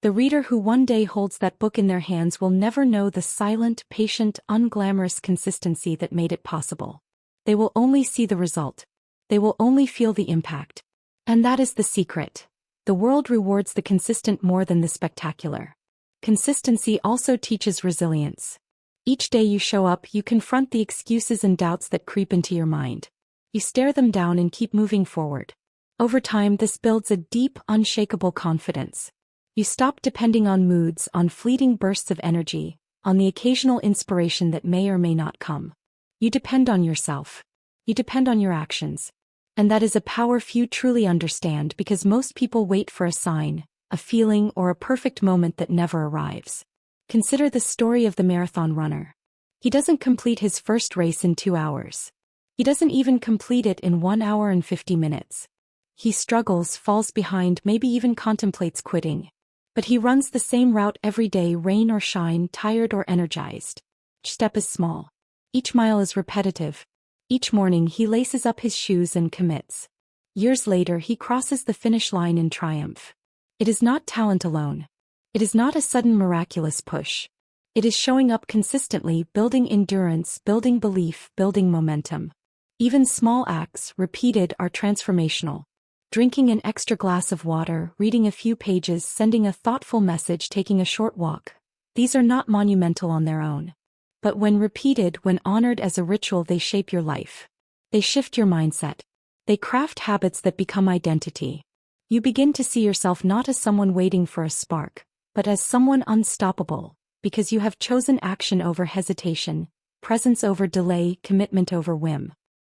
The reader who one day holds that book in their hands will never know the silent, patient, unglamorous consistency that made it possible. They will only see the result. They will only feel the impact. And that is the secret. The world rewards the consistent more than the spectacular. Consistency also teaches resilience. Each day you show up, you confront the excuses and doubts that creep into your mind. You stare them down and keep moving forward. Over time, this builds a deep, unshakable confidence. You stop depending on moods, on fleeting bursts of energy, on the occasional inspiration that may or may not come. You depend on yourself. You depend on your actions. And that is a power few truly understand, because most people wait for a sign, a feeling, or a perfect moment that never arrives. Consider the story of the marathon runner. He doesn't complete his first race in 2 hours. He doesn't even complete it in 1 hour and 50 minutes. He struggles, falls behind, maybe even contemplates quitting. But he runs the same route every day, rain or shine, tired or energized. Each step is small. Each mile is repetitive. Each morning he laces up his shoes and commits. Years later he crosses the finish line in triumph. It is not talent alone. It is not a sudden miraculous push. It is showing up consistently, building endurance, building belief, building momentum. Even small acts, repeated, are transformational. Drinking an extra glass of water, reading a few pages, sending a thoughtful message, taking a short walk. These are not monumental on their own. But when repeated, when honored as a ritual, they shape your life. They shift your mindset. They craft habits that become identity. You begin to see yourself not as someone waiting for a spark, but as someone unstoppable, because you have chosen action over hesitation, presence over delay, commitment over whim.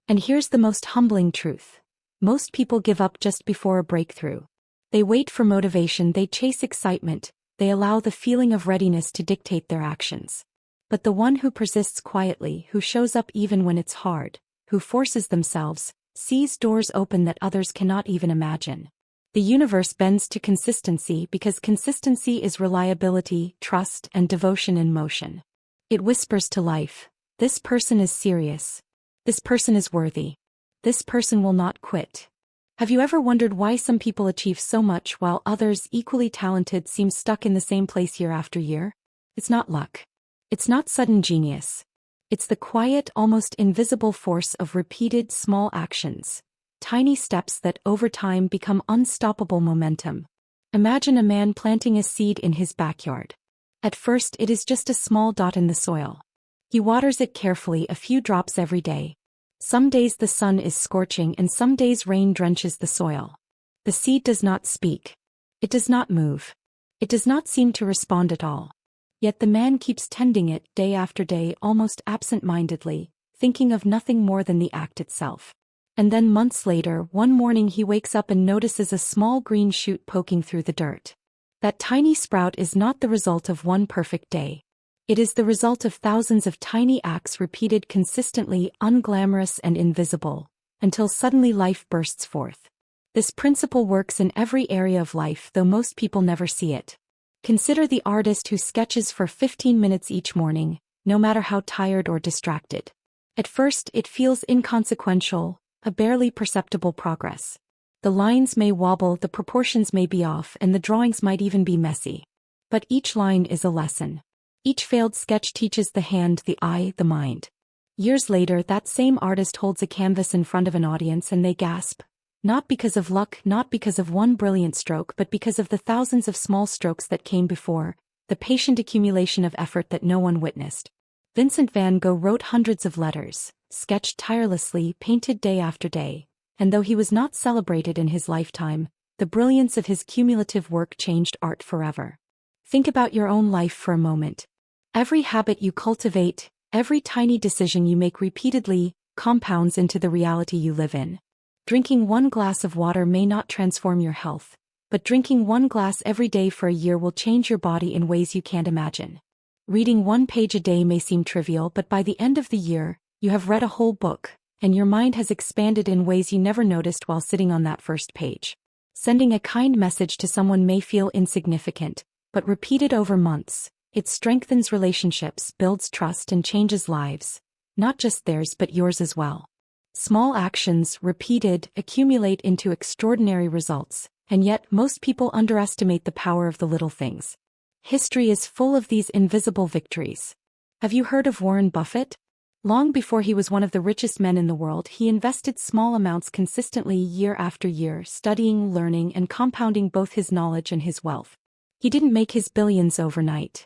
And here's the most humbling truth. Most people give up just before a breakthrough. They wait for motivation, they chase excitement, they allow the feeling of readiness to dictate their actions. But the one who persists quietly, who shows up even when it's hard, who forces themselves, sees doors open that others cannot even imagine. The universe bends to consistency because consistency is reliability, trust, and devotion in motion. It whispers to life, this person is serious. This person is worthy. This person will not quit. Have you ever wondered why some people achieve so much while others, equally talented, seem stuck in the same place year after year? It's not luck. It's not sudden genius. It's the quiet, almost invisible force of repeated small actions. Tiny steps that over time become unstoppable momentum. Imagine a man planting a seed in his backyard. At first it is just a small dot in the soil. He waters it carefully, a few drops every day. Some days the sun is scorching and some days rain drenches the soil. The seed does not speak. It does not move. It does not seem to respond at all. Yet the man keeps tending it day after day, almost absent-mindedly, thinking of nothing more than the act itself. And then months later, one morning he wakes up and notices a small green shoot poking through the dirt. That tiny sprout is not the result of one perfect day. It is the result of thousands of tiny acts repeated consistently, unglamorous and invisible, until suddenly life bursts forth. This principle works in every area of life, though most people never see it. Consider the artist who sketches for 15 minutes each morning, no matter how tired or distracted. At first, it feels inconsequential, a barely perceptible progress. The lines may wobble, the proportions may be off, and the drawings might even be messy. But each line is a lesson. Each failed sketch teaches the hand, the eye, the mind. Years later, that same artist holds a canvas in front of an audience and they gasp. Not because of luck, not because of one brilliant stroke, but because of the thousands of small strokes that came before, the patient accumulation of effort that no one witnessed. Vincent van Gogh wrote hundreds of letters, sketched tirelessly, painted day after day, and though he was not celebrated in his lifetime, the brilliance of his cumulative work changed art forever. Think about your own life for a moment. Every habit you cultivate, every tiny decision you make repeatedly, compounds into the reality you live in. Drinking one glass of water may not transform your health, but drinking one glass every day for a year will change your body in ways you can't imagine. Reading one page a day may seem trivial, but by the end of the year, you have read a whole book, and your mind has expanded in ways you never noticed while sitting on that first page. Sending a kind message to someone may feel insignificant, but repeated over months, it strengthens relationships, builds trust, and changes lives, not just theirs but yours as well. Small actions, repeated, accumulate into extraordinary results, and yet most people underestimate the power of the little things. History is full of these invisible victories. Have you heard of Warren Buffett? Long before he was one of the richest men in the world, he invested small amounts consistently year after year, studying, learning, and compounding both his knowledge and his wealth. He didn't make his billions overnight.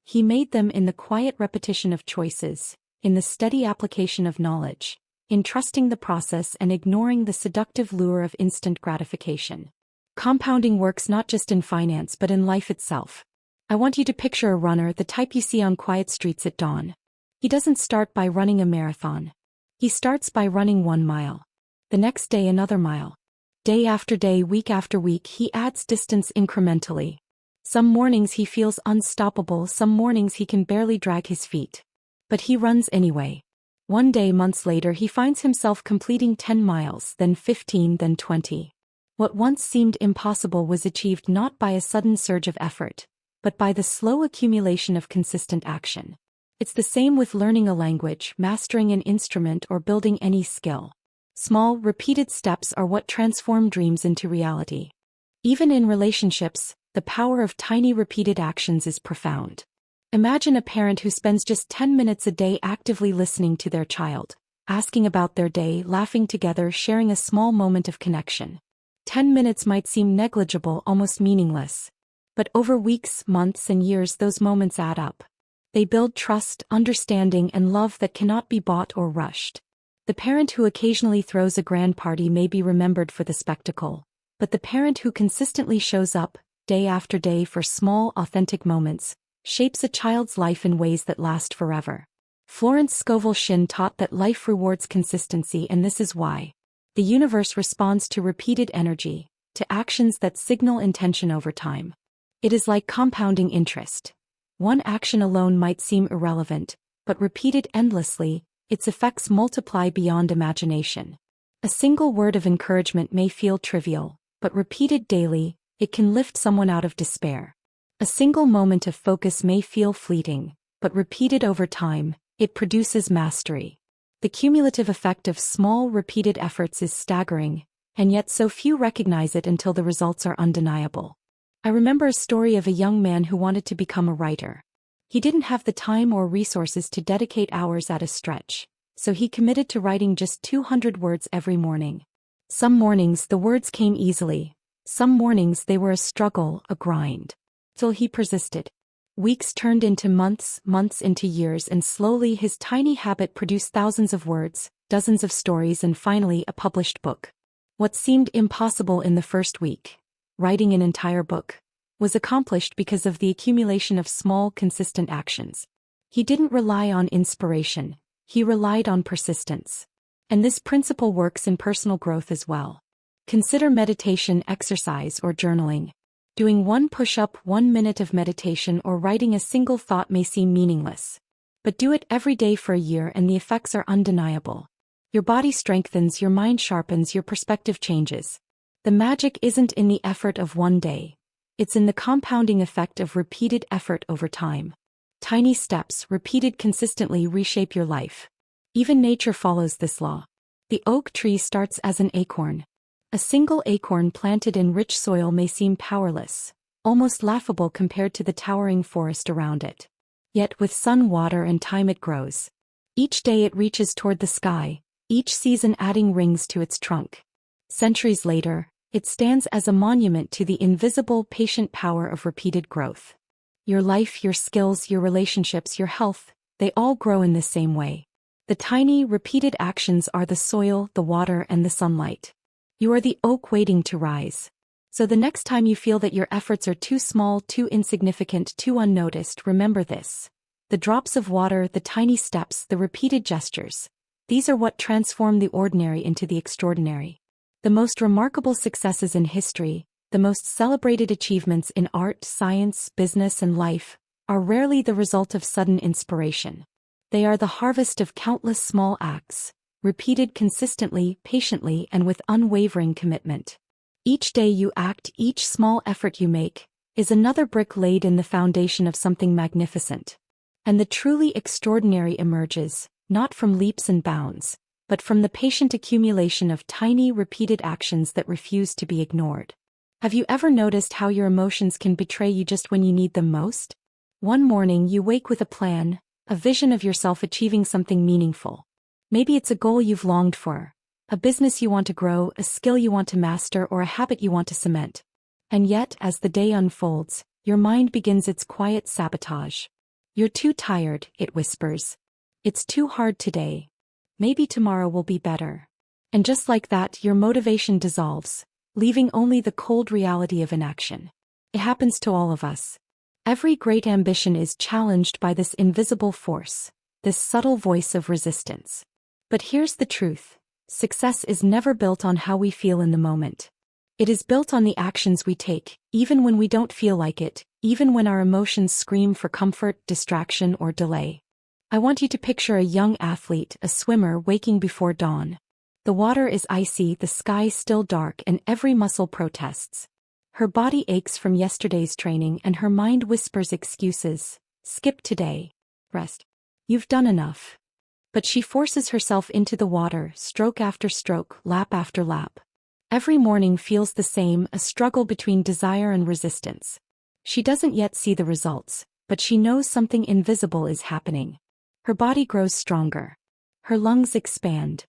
He made them in the quiet repetition of choices, in the steady application of knowledge, in trusting the process and ignoring the seductive lure of instant gratification. Compounding works not just in finance but in life itself. I want you to picture a runner, the type you see on quiet streets at dawn. He doesn't start by running a marathon. He starts by running 1 mile. The next day another mile. Day after day, week after week, he adds distance incrementally. Some mornings he feels unstoppable, some mornings he can barely drag his feet. But he runs anyway. One day, months later, he finds himself completing 10 miles, then 15, then 20. What once seemed impossible was achieved not by a sudden surge of effort, but by the slow accumulation of consistent action. It's the same with learning a language, mastering an instrument, or building any skill. Small, repeated steps are what transform dreams into reality. Even in relationships, the power of tiny repeated actions is profound. Imagine a parent who spends just 10 minutes a day actively listening to their child, asking about their day, laughing together, sharing a small moment of connection. 10 minutes might seem negligible, almost meaningless. But over weeks, months, and years, those moments add up. They build trust, understanding, and love that cannot be bought or rushed. The parent who occasionally throws a grand party may be remembered for the spectacle, but the parent who consistently shows up, day after day, for small, authentic moments, shapes a child's life in ways that last forever. Florence Scovel Shinn taught that life rewards consistency, and this is why. The universe responds to repeated energy, to actions that signal intention over time. It is like compounding interest. One action alone might seem irrelevant, but repeated endlessly, its effects multiply beyond imagination. A single word of encouragement may feel trivial, but repeated daily, it can lift someone out of despair. A single moment of focus may feel fleeting, but repeated over time, it produces mastery. The cumulative effect of small, repeated efforts is staggering, and yet so few recognize it until the results are undeniable. I remember a story of a young man who wanted to become a writer. He didn't have the time or resources to dedicate hours at a stretch, so he committed to writing just 200 words every morning. Some mornings the words came easily, some mornings they were a struggle, a grind. Till he persisted. Weeks turned into months, months into years, and slowly his tiny habit produced thousands of words, dozens of stories, and finally a published book. What seemed impossible in the first week, writing an entire book, was accomplished because of the accumulation of small, consistent actions. He didn't rely on inspiration, he relied on persistence. And this principle works in personal growth as well. Consider meditation, exercise, or journaling. Doing one push-up, 1 minute of meditation, or writing a single thought may seem meaningless. But do it every day for a year and the effects are undeniable. Your body strengthens, your mind sharpens, your perspective changes. The magic isn't in the effort of one day. It's in the compounding effect of repeated effort over time. Tiny steps, repeated consistently, reshape your life. Even nature follows this law. The oak tree starts as an acorn. A single acorn planted in rich soil may seem powerless, almost laughable compared to the towering forest around it. Yet with sun, water, and time it grows. Each day it reaches toward the sky, each season adding rings to its trunk. Centuries later, it stands as a monument to the invisible, patient power of repeated growth. Your life, your skills, your relationships, your health, they all grow in this same way. The tiny, repeated actions are the soil, the water, and the sunlight. You are the oak waiting to rise. So the next time you feel that your efforts are too small, too insignificant, too unnoticed, remember this. The drops of water, the tiny steps, the repeated gestures. These are what transform the ordinary into the extraordinary. The most remarkable successes in history, the most celebrated achievements in art, science, business, and life, are rarely the result of sudden inspiration. They are the harvest of countless small acts, repeated consistently, patiently, and with unwavering commitment. Each day you act, each small effort you make, is another brick laid in the foundation of something magnificent. And the truly extraordinary emerges, not from leaps and bounds, but from the patient accumulation of tiny, repeated actions that refuse to be ignored. Have you ever noticed how your emotions can betray you just when you need them most? One morning you wake with a plan, a vision of yourself achieving something meaningful. Maybe it's a goal you've longed for, a business you want to grow, a skill you want to master, or a habit you want to cement. And yet, as the day unfolds, your mind begins its quiet sabotage. You're too tired, it whispers. It's too hard today. Maybe tomorrow will be better. And just like that, your motivation dissolves, leaving only the cold reality of inaction. It happens to all of us. Every great ambition is challenged by this invisible force, this subtle voice of resistance. But here's the truth. Success is never built on how we feel in the moment. It is built on the actions we take, even when we don't feel like it, even when our emotions scream for comfort, distraction, or delay. I want you to picture a young athlete, a swimmer, waking before dawn. The water is icy, the sky still dark, and every muscle protests. Her body aches from yesterday's training and her mind whispers excuses. Skip today. Rest. You've done enough. But she forces herself into the water, stroke after stroke, lap after lap. Every morning feels the same, a struggle between desire and resistance. She doesn't yet see the results, but she knows something invisible is happening. Her body grows stronger. Her lungs expand.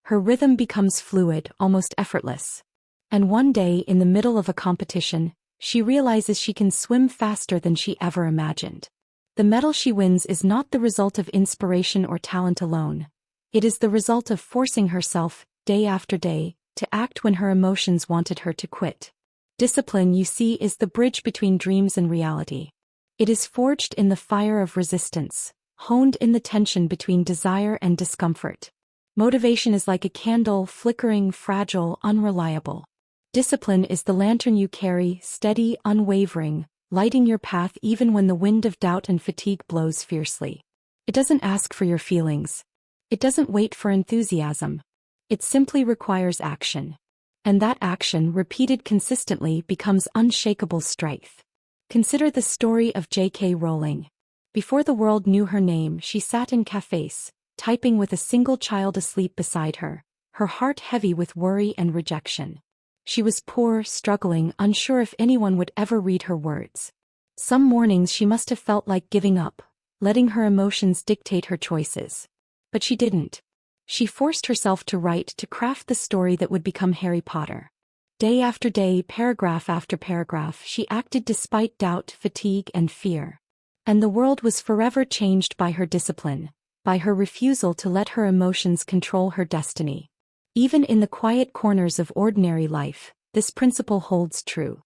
Her rhythm becomes fluid, almost effortless. And one day, in the middle of a competition, she realizes she can swim faster than she ever imagined. The medal she wins is not the result of inspiration or talent alone. It is the result of forcing herself, day after day, to act when her emotions wanted her to quit. Discipline, you see, is the bridge between dreams and reality. It is forged in the fire of resistance, honed in the tension between desire and discomfort. Motivation is like a candle, flickering, fragile, unreliable. Discipline is the lantern you carry, steady, unwavering, lighting your path even when the wind of doubt and fatigue blows fiercely. It doesn't ask for your feelings. It doesn't wait for enthusiasm. It simply requires action. And that action, repeated consistently, becomes unshakable strength. Consider the story of J.K. Rowling. Before the world knew her name, she sat in cafes, typing with a single child asleep beside her heart heavy with worry and rejection. She was poor, struggling, unsure if anyone would ever read her words. Some mornings she must have felt like giving up, letting her emotions dictate her choices. But she didn't. She forced herself to write, to craft the story that would become Harry Potter. Day after day, paragraph after paragraph, she acted despite doubt, fatigue, and fear. And the world was forever changed by her discipline, by her refusal to let her emotions control her destiny. Even in the quiet corners of ordinary life, this principle holds true.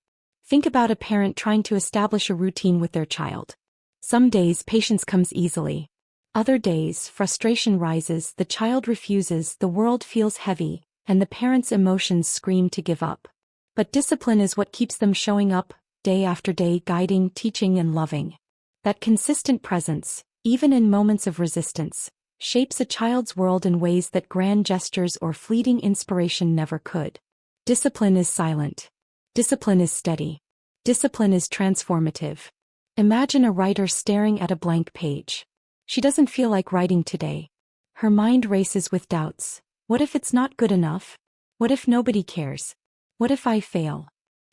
Think about a parent trying to establish a routine with their child. Some days patience comes easily. Other days, frustration rises, the child refuses, the world feels heavy, and the parent's emotions scream to give up. But discipline is what keeps them showing up, day after day, guiding, teaching, and loving. That consistent presence, even in moments of resistance, shapes a child's world in ways that grand gestures or fleeting inspiration never could. Discipline is silent. Discipline is steady. Discipline is transformative. Imagine a writer staring at a blank page. She doesn't feel like writing today. Her mind races with doubts. What if it's not good enough? What if nobody cares? What if I fail?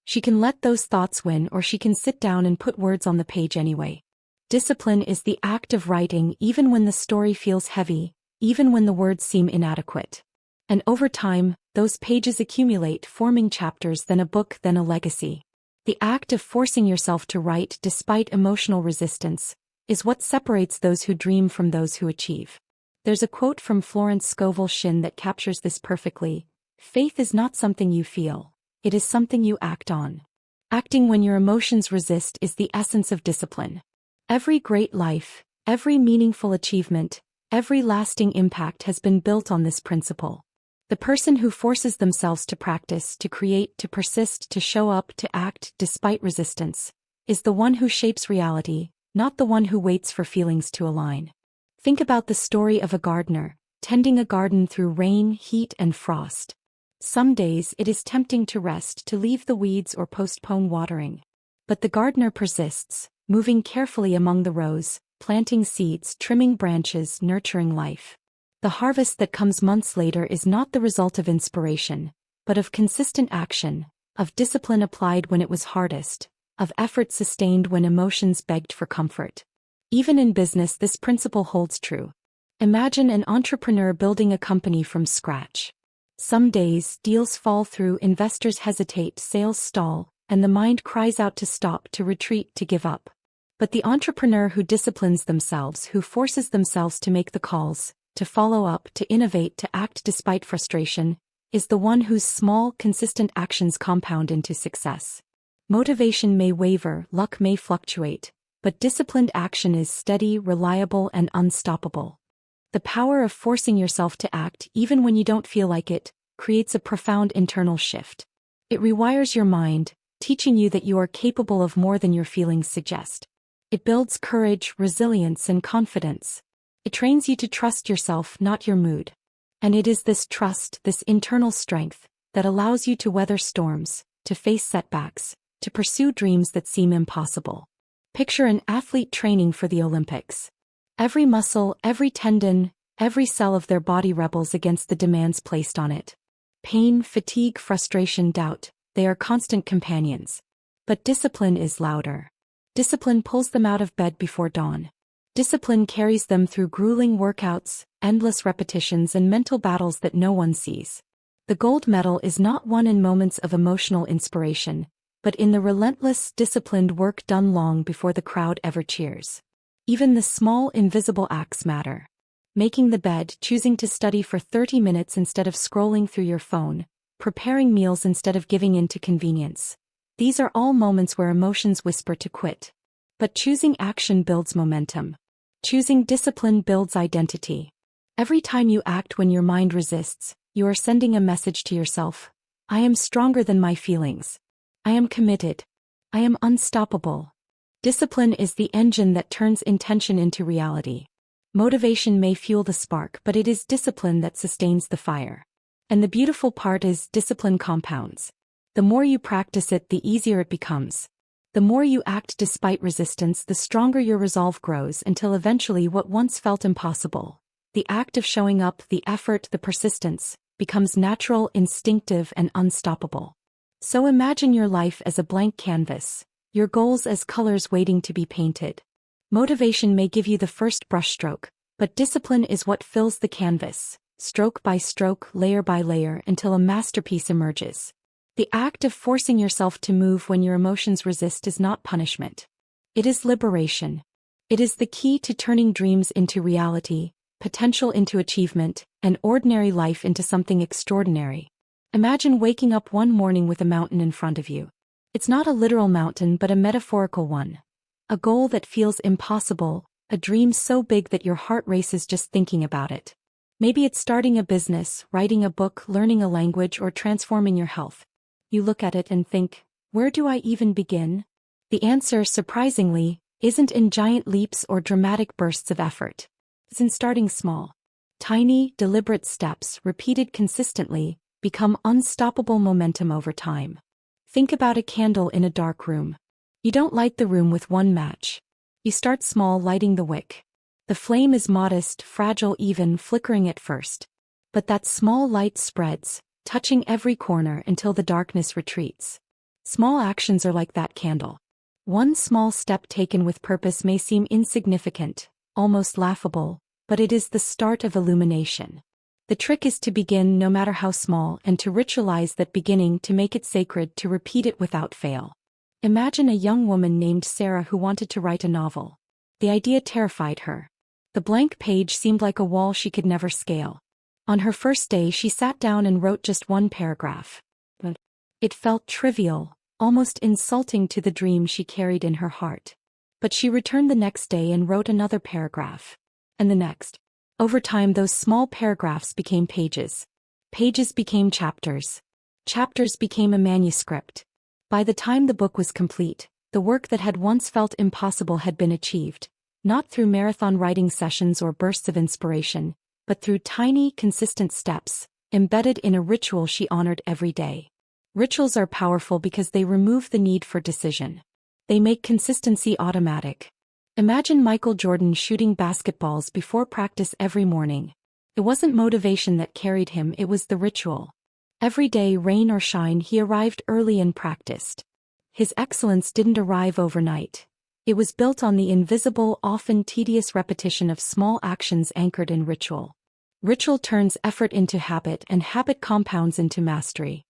She can let those thoughts win, or she can sit down and put words on the page anyway. Discipline is the act of writing even when the story feels heavy, even when the words seem inadequate. And over time, those pages accumulate, forming chapters, then a book, then a legacy. The act of forcing yourself to write despite emotional resistance is what separates those who dream from those who achieve. There's a quote from Florence Scovel Shinn that captures this perfectly. Faith is not something you feel. It is something you act on. Acting when your emotions resist is the essence of discipline. Every great life, every meaningful achievement, every lasting impact has been built on this principle. The person who forces themselves to practice, to create, to persist, to show up, to act despite resistance, is the one who shapes reality, not the one who waits for feelings to align. Think about the story of a gardener, tending a garden through rain, heat, and frost. Some days it is tempting to rest, to leave the weeds or postpone watering. But the gardener persists, moving carefully among the rows, planting seeds, trimming branches, nurturing life. The harvest that comes months later is not the result of inspiration, but of consistent action, of discipline applied when it was hardest, of effort sustained when emotions begged for comfort. Even in business, this principle holds true. Imagine an entrepreneur building a company from scratch. Some days, deals fall through, investors hesitate, sales stall, and the mind cries out to stop, to retreat, to give up. But the entrepreneur who disciplines themselves, who forces themselves to make the calls, to follow up, to innovate, to act despite frustration, is the one whose small, consistent actions compound into success. Motivation may waver, luck may fluctuate, but disciplined action is steady, reliable, and unstoppable. The power of forcing yourself to act, even when you don't feel like it, creates a profound internal shift. It rewires your mind, teaching you that you are capable of more than your feelings suggest. It builds courage, resilience, and confidence. It trains you to trust yourself, not your mood. And it is this trust, this internal strength, that allows you to weather storms, to face setbacks, to pursue dreams that seem impossible. Picture an athlete training for the Olympics. Every muscle, every tendon, every cell of their body rebels against the demands placed on it. Pain, fatigue, frustration, doubt, they are constant companions. But discipline is louder. Discipline pulls them out of bed before dawn. Discipline carries them through grueling workouts, endless repetitions, and mental battles that no one sees. The gold medal is not won in moments of emotional inspiration, but in the relentless, disciplined work done long before the crowd ever cheers. Even the small, invisible acts matter. Making the bed, choosing to study for 30 minutes instead of scrolling through your phone, preparing meals instead of giving in to convenience. These are all moments where emotions whisper to quit. But choosing action builds momentum. Choosing discipline builds identity. Every time you act when your mind resists, you are sending a message to yourself. I am stronger than my feelings. I am committed. I am unstoppable. Discipline is the engine that turns intention into reality. Motivation may fuel the spark, but it is discipline that sustains the fire. And the beautiful part is discipline compounds. The more you practice it, the easier it becomes. The more you act despite resistance, the stronger your resolve grows until eventually what once felt impossible, the act of showing up, the effort, the persistence, becomes natural, instinctive, and unstoppable. So imagine your life as a blank canvas, your goals as colors waiting to be painted. Motivation may give you the first brushstroke, but discipline is what fills the canvas, stroke by stroke, layer by layer, until a masterpiece emerges. The act of forcing yourself to move when your emotions resist is not punishment. It is liberation. It is the key to turning dreams into reality, potential into achievement, and ordinary life into something extraordinary. Imagine waking up one morning with a mountain in front of you. It's not a literal mountain but a metaphorical one. A goal that feels impossible, a dream so big that your heart races just thinking about it. Maybe it's starting a business, writing a book, learning a language, or transforming your health. You look at it and think, where do I even begin? The answer, surprisingly, isn't in giant leaps or dramatic bursts of effort. It's in starting small. Tiny, deliberate steps, repeated consistently, become unstoppable momentum over time. Think about a candle in a dark room. You don't light the room with one match. You start small, lighting the wick. The flame is modest, fragile, even flickering at first. But that small light spreads, touching every corner until the darkness retreats. Small actions are like that candle. One small step taken with purpose may seem insignificant, almost laughable, but it is the start of illumination. The trick is to begin no matter how small and to ritualize that beginning, to make it sacred, to repeat it without fail. Imagine a young woman named Sarah who wanted to write a novel. The idea terrified her. The blank page seemed like a wall she could never scale. On her first day she sat down and wrote just one paragraph. But it felt trivial, almost insulting to the dream she carried in her heart. But she returned the next day and wrote another paragraph. And the next. Over time those small paragraphs became pages. Pages became chapters. Chapters became a manuscript. By the time the book was complete, the work that had once felt impossible had been achieved, not through marathon writing sessions or bursts of inspiration, but through tiny, consistent steps, embedded in a ritual she honored every day. Rituals are powerful because they remove the need for decision. They make consistency automatic. Imagine Michael Jordan shooting basketballs before practice every morning. It wasn't motivation that carried him, it was the ritual. Every day, rain or shine, he arrived early and practiced. His excellence didn't arrive overnight. It was built on the invisible, often tedious repetition of small actions anchored in ritual. Ritual turns effort into habit, and habit compounds into mastery.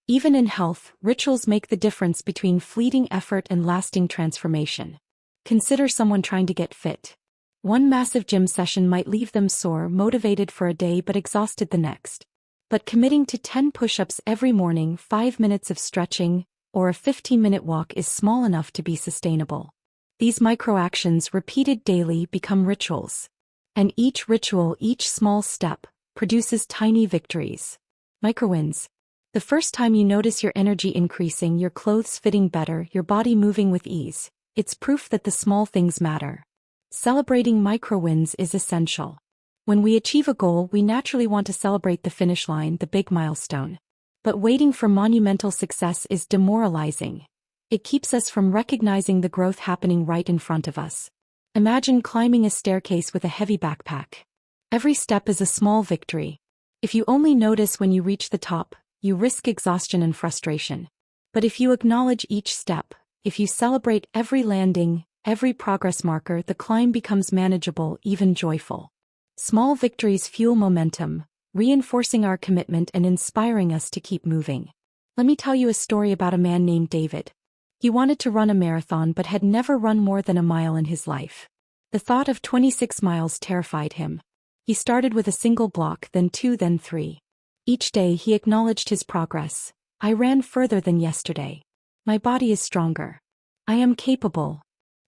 Even in health, rituals make the difference between fleeting effort and lasting transformation. Consider someone trying to get fit. One massive gym session might leave them sore, motivated for a day but exhausted the next. But committing to 10 push-ups every morning, 5 minutes of stretching, or a 15-minute walk is small enough to be sustainable. These micro-actions, repeated daily, become rituals. And each ritual, each small step, produces tiny victories. Micro-wins. The first time you notice your energy increasing, your clothes fitting better, your body moving with ease, it's proof that the small things matter. Celebrating micro-wins is essential. When we achieve a goal, we naturally want to celebrate the finish line, the big milestone. But waiting for monumental success is demoralizing. It keeps us from recognizing the growth happening right in front of us. Imagine climbing a staircase with a heavy backpack. Every step is a small victory. If you only notice when you reach the top, you risk exhaustion and frustration. But if you acknowledge each step, if you celebrate every landing, every progress marker, the climb becomes manageable, even joyful. Small victories fuel momentum, reinforcing our commitment and inspiring us to keep moving. Let me tell you a story about a man named David. He wanted to run a marathon but had never run more than a mile in his life. The thought of 26 miles terrified him. He started with a single block, then 2, then 3. Each day he acknowledged his progress. I ran further than yesterday. My body is stronger. I am capable.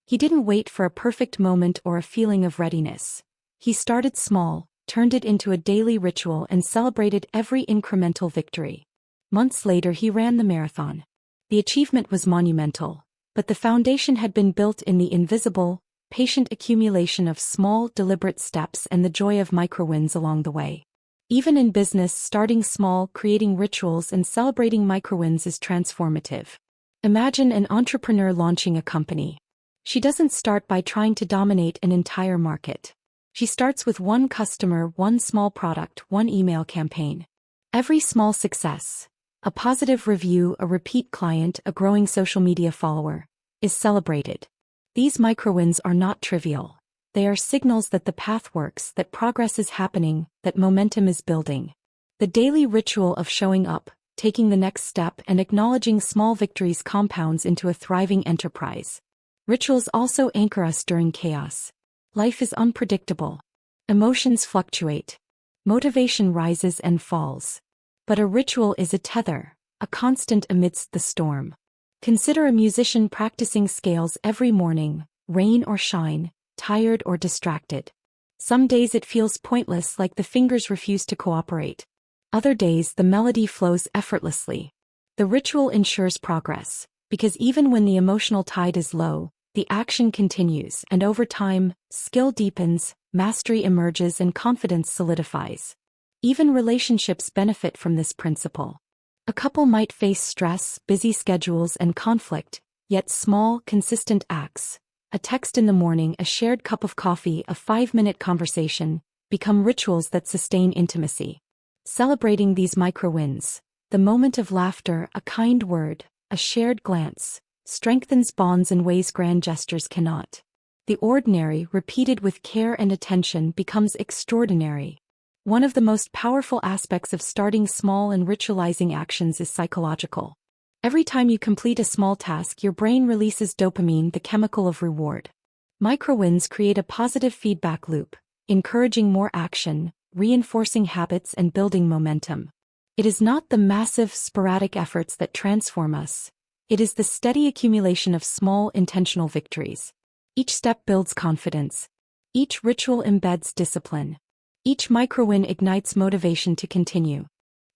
He didn't wait for a perfect moment or a feeling of readiness. He started small, turned it into a daily ritual, and celebrated every incremental victory. Months later he ran the marathon. The achievement was monumental, but the foundation had been built in the invisible, patient accumulation of small, deliberate steps and the joy of microwins along the way. Even in business, starting small, creating rituals and celebrating microwins is transformative. Imagine an entrepreneur launching a company. She doesn't start by trying to dominate an entire market. She starts with one customer, one small product, one email campaign. Every small success, a positive review, a repeat client, a growing social media follower, is celebrated. These microwins are not trivial. They are signals that the path works, that progress is happening, that momentum is building. The daily ritual of showing up, taking the next step, and acknowledging small victories compounds into a thriving enterprise. Rituals also anchor us during chaos. Life is unpredictable. Emotions fluctuate. Motivation rises and falls. But a ritual is a tether, a constant amidst the storm. Consider a musician practicing scales every morning, rain or shine, tired or distracted. Some days it feels pointless, like the fingers refuse to cooperate. Other days the melody flows effortlessly. The ritual ensures progress, because even when the emotional tide is low, the action continues, and over time, skill deepens, mastery emerges, and confidence solidifies. Even relationships benefit from this principle. A couple might face stress, busy schedules, and conflict, yet small, consistent acts, a text in the morning, a shared cup of coffee, a 5-minute conversation, become rituals that sustain intimacy. Celebrating these micro-wins, the moment of laughter, a kind word, a shared glance, strengthens bonds in ways grand gestures cannot. The ordinary, repeated with care and attention, becomes extraordinary. One of the most powerful aspects of starting small and ritualizing actions is psychological. Every time you complete a small task, your brain releases dopamine, the chemical of reward. Microwins create a positive feedback loop, encouraging more action, reinforcing habits, and building momentum. It is not the massive, sporadic efforts that transform us. It is the steady accumulation of small, intentional victories. Each step builds confidence. Each ritual embeds discipline. Each microwin ignites motivation to continue.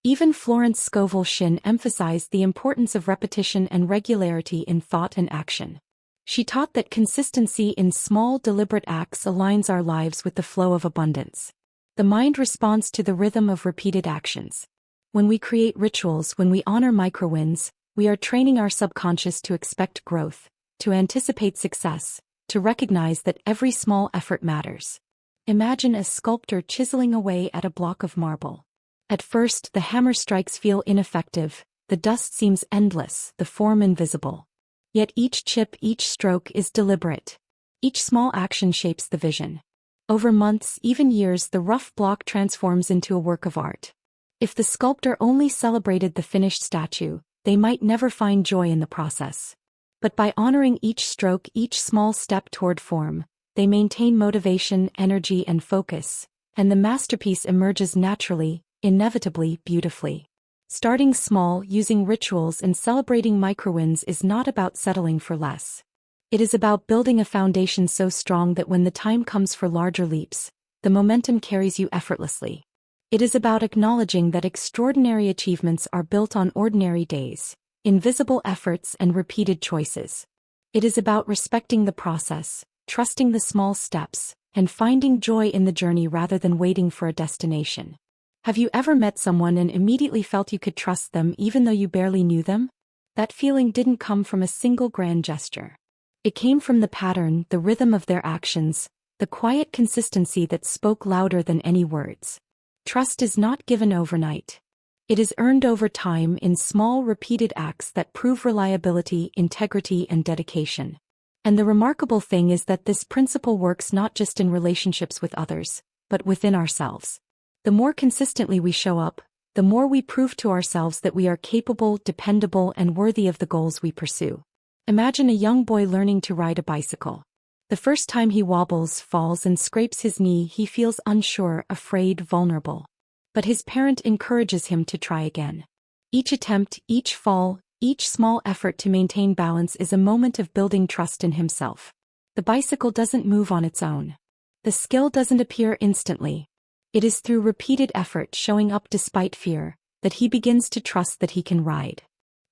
Even Florence Scovel Shinn emphasized the importance of repetition and regularity in thought and action. She taught that consistency in small, deliberate acts aligns our lives with the flow of abundance. The mind responds to the rhythm of repeated actions. When we create rituals, when we honor microwins, we are training our subconscious to expect growth, to anticipate success, to recognize that every small effort matters. Imagine a sculptor chiseling away at a block of marble. At first, the hammer strikes feel ineffective, the dust seems endless, the form invisible. Yet each chip, each stroke is deliberate. Each small action shapes the vision. Over months, even years, the rough block transforms into a work of art. If the sculptor only celebrated the finished statue, they might never find joy in the process. But by honoring each stroke, each small step toward form, they maintain motivation, energy, and focus, and the masterpiece emerges naturally, inevitably, beautifully. Starting small, using rituals, and celebrating microwins is not about settling for less. It is about building a foundation so strong that when the time comes for larger leaps, the momentum carries you effortlessly. It is about acknowledging that extraordinary achievements are built on ordinary days, invisible efforts, and repeated choices. It is about respecting the process, trusting the small steps, and finding joy in the journey rather than waiting for a destination. Have you ever met someone and immediately felt you could trust them even though you barely knew them? That feeling didn't come from a single grand gesture. It came from the pattern, the rhythm of their actions, the quiet consistency that spoke louder than any words. Trust is not given overnight. It is earned over time in small, repeated acts that prove reliability, integrity, and dedication. And the remarkable thing is that this principle works not just in relationships with others, but within ourselves. The more consistently we show up, the more we prove to ourselves that we are capable, dependable, and worthy of the goals we pursue. Imagine a young boy learning to ride a bicycle. The first time he wobbles, falls, and scrapes his knee, he feels unsure, afraid, vulnerable. But his parent encourages him to try again. Each attempt, each fall, each small effort to maintain balance is a moment of building trust in himself. The bicycle doesn't move on its own. The skill doesn't appear instantly. It is through repeated effort, showing up despite fear, that he begins to trust that he can ride.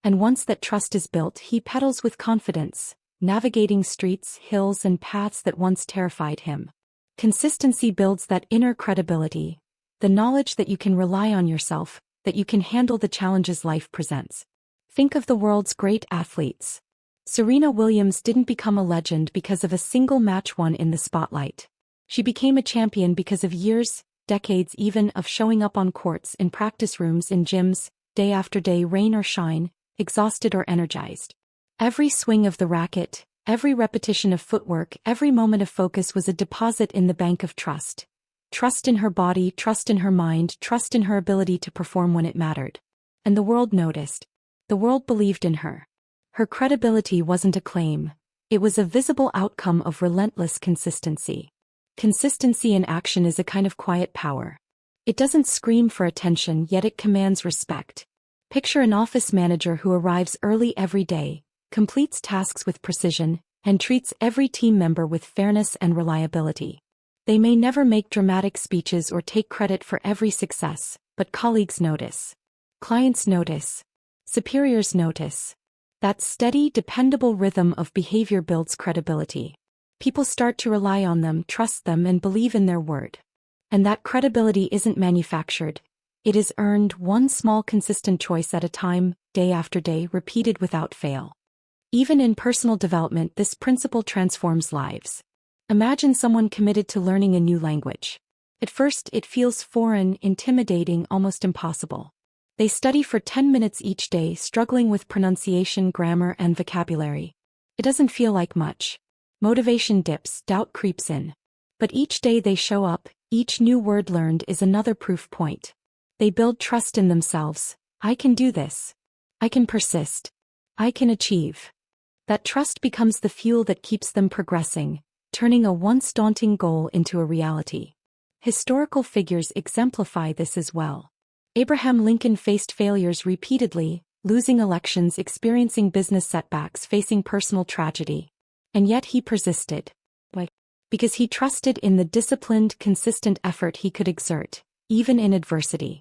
And once that trust is built, he pedals with confidence, navigating streets, hills, and paths that once terrified him. Consistency builds that inner credibility, the knowledge that you can rely on yourself, that you can handle the challenges life presents. Think of the world's great athletes. Serena Williams didn't become a legend because of a single match won in the spotlight. She became a champion because of years, decades even, of showing up on courts, in practice rooms, in gyms, day after day, rain or shine, exhausted or energized. Every swing of the racket, every repetition of footwork, every moment of focus was a deposit in the bank of trust. Trust in her body, trust in her mind, trust in her ability to perform when it mattered. And the world noticed. The world believed in her. Her credibility wasn't a claim. It was a visible outcome of relentless consistency. Consistency in action is a kind of quiet power. It doesn't scream for attention, yet it commands respect. Picture an office manager who arrives early every day, completes tasks with precision, and treats every team member with fairness and reliability. They may never make dramatic speeches or take credit for every success, but colleagues notice. Clients notice. Superiors notice. That steady, dependable rhythm of behavior builds credibility. People start to rely on them, trust them, and believe in their word. And that credibility isn't manufactured. It is earned, one small consistent choice at a time, day after day, repeated without fail. Even in personal development, this principle transforms lives. Imagine someone committed to learning a new language. At first, it feels foreign, intimidating, almost impossible. They study for 10 minutes each day, struggling with pronunciation, grammar, and vocabulary. It doesn't feel like much. Motivation dips, doubt creeps in. But each day they show up, each new word learned is another proof point. They build trust in themselves. I can do this. I can persist. I can achieve. That trust becomes the fuel that keeps them progressing, turning a once daunting goal into a reality. Historical figures exemplify this as well. Abraham Lincoln faced failures repeatedly, losing elections, experiencing business setbacks, facing personal tragedy. And yet he persisted. Why? Because he trusted in the disciplined, consistent effort he could exert, even in adversity.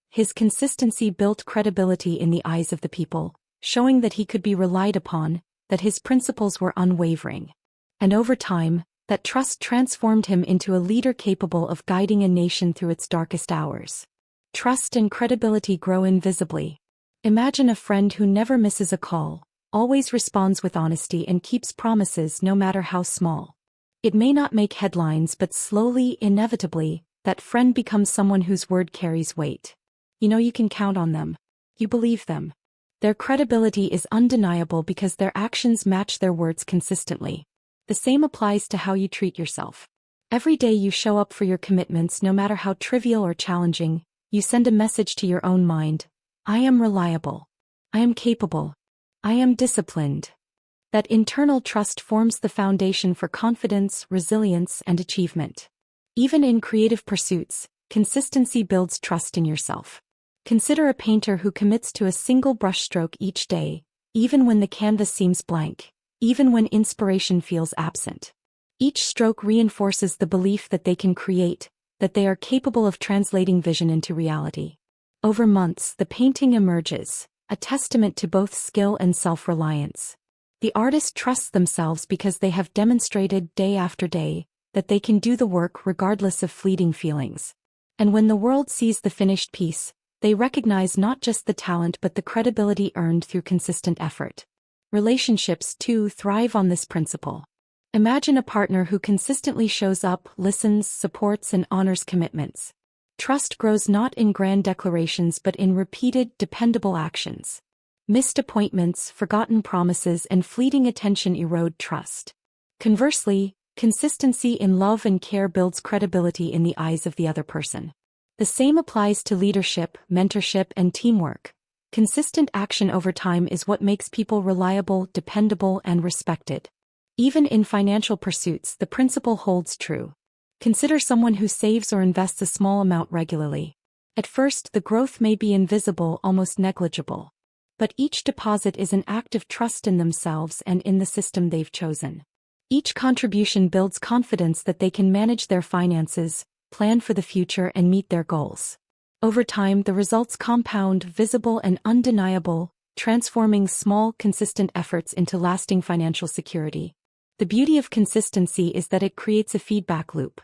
His consistency built credibility in the eyes of the people, showing that he could be relied upon, that his principles were unwavering. And over time, that trust transformed him into a leader capable of guiding a nation through its darkest hours. Trust and credibility grow invisibly. Imagine a friend who never misses a call, always responds with honesty, and keeps promises no matter how small. It may not make headlines, but slowly, inevitably, that friend becomes someone whose word carries weight. You can count on them. You believe them. Their credibility is undeniable because their actions match their words consistently. The same applies to how you treat yourself. Every day you show up for your commitments, no matter how trivial or challenging. You send a message to your own mind. I am reliable. I am capable. I am disciplined. That internal trust forms the foundation for confidence, resilience, and achievement. Even in creative pursuits, consistency builds trust in yourself. Consider a painter who commits to a single brushstroke each day, even when the canvas seems blank, even when inspiration feels absent. Each stroke reinforces the belief that they can create, that they are capable of translating vision into reality. Over months, the painting emerges, a testament to both skill and self-reliance. The artist trusts themselves because they have demonstrated day after day that they can do the work regardless of fleeting feelings. And when the world sees the finished piece, they recognize not just the talent but the credibility earned through consistent effort. Relationships, too, thrive on this principle. Imagine a partner who consistently shows up, listens, supports, and honors commitments. Trust grows not in grand declarations but in repeated, dependable actions. Missed appointments, forgotten promises, and fleeting attention erode trust. Conversely, consistency in love and care builds credibility in the eyes of the other person. The same applies to leadership, mentorship, and teamwork. Consistent action over time is what makes people reliable, dependable, and respected. Even in financial pursuits, the principle holds true. Consider someone who saves or invests a small amount regularly. At first, the growth may be invisible, almost negligible. But each deposit is an act of trust in themselves and in the system they've chosen. Each contribution builds confidence that they can manage their finances, plan for the future, and meet their goals. Over time, the results compound, visible and undeniable, transforming small, consistent efforts into lasting financial security. The beauty of consistency is that it creates a feedback loop.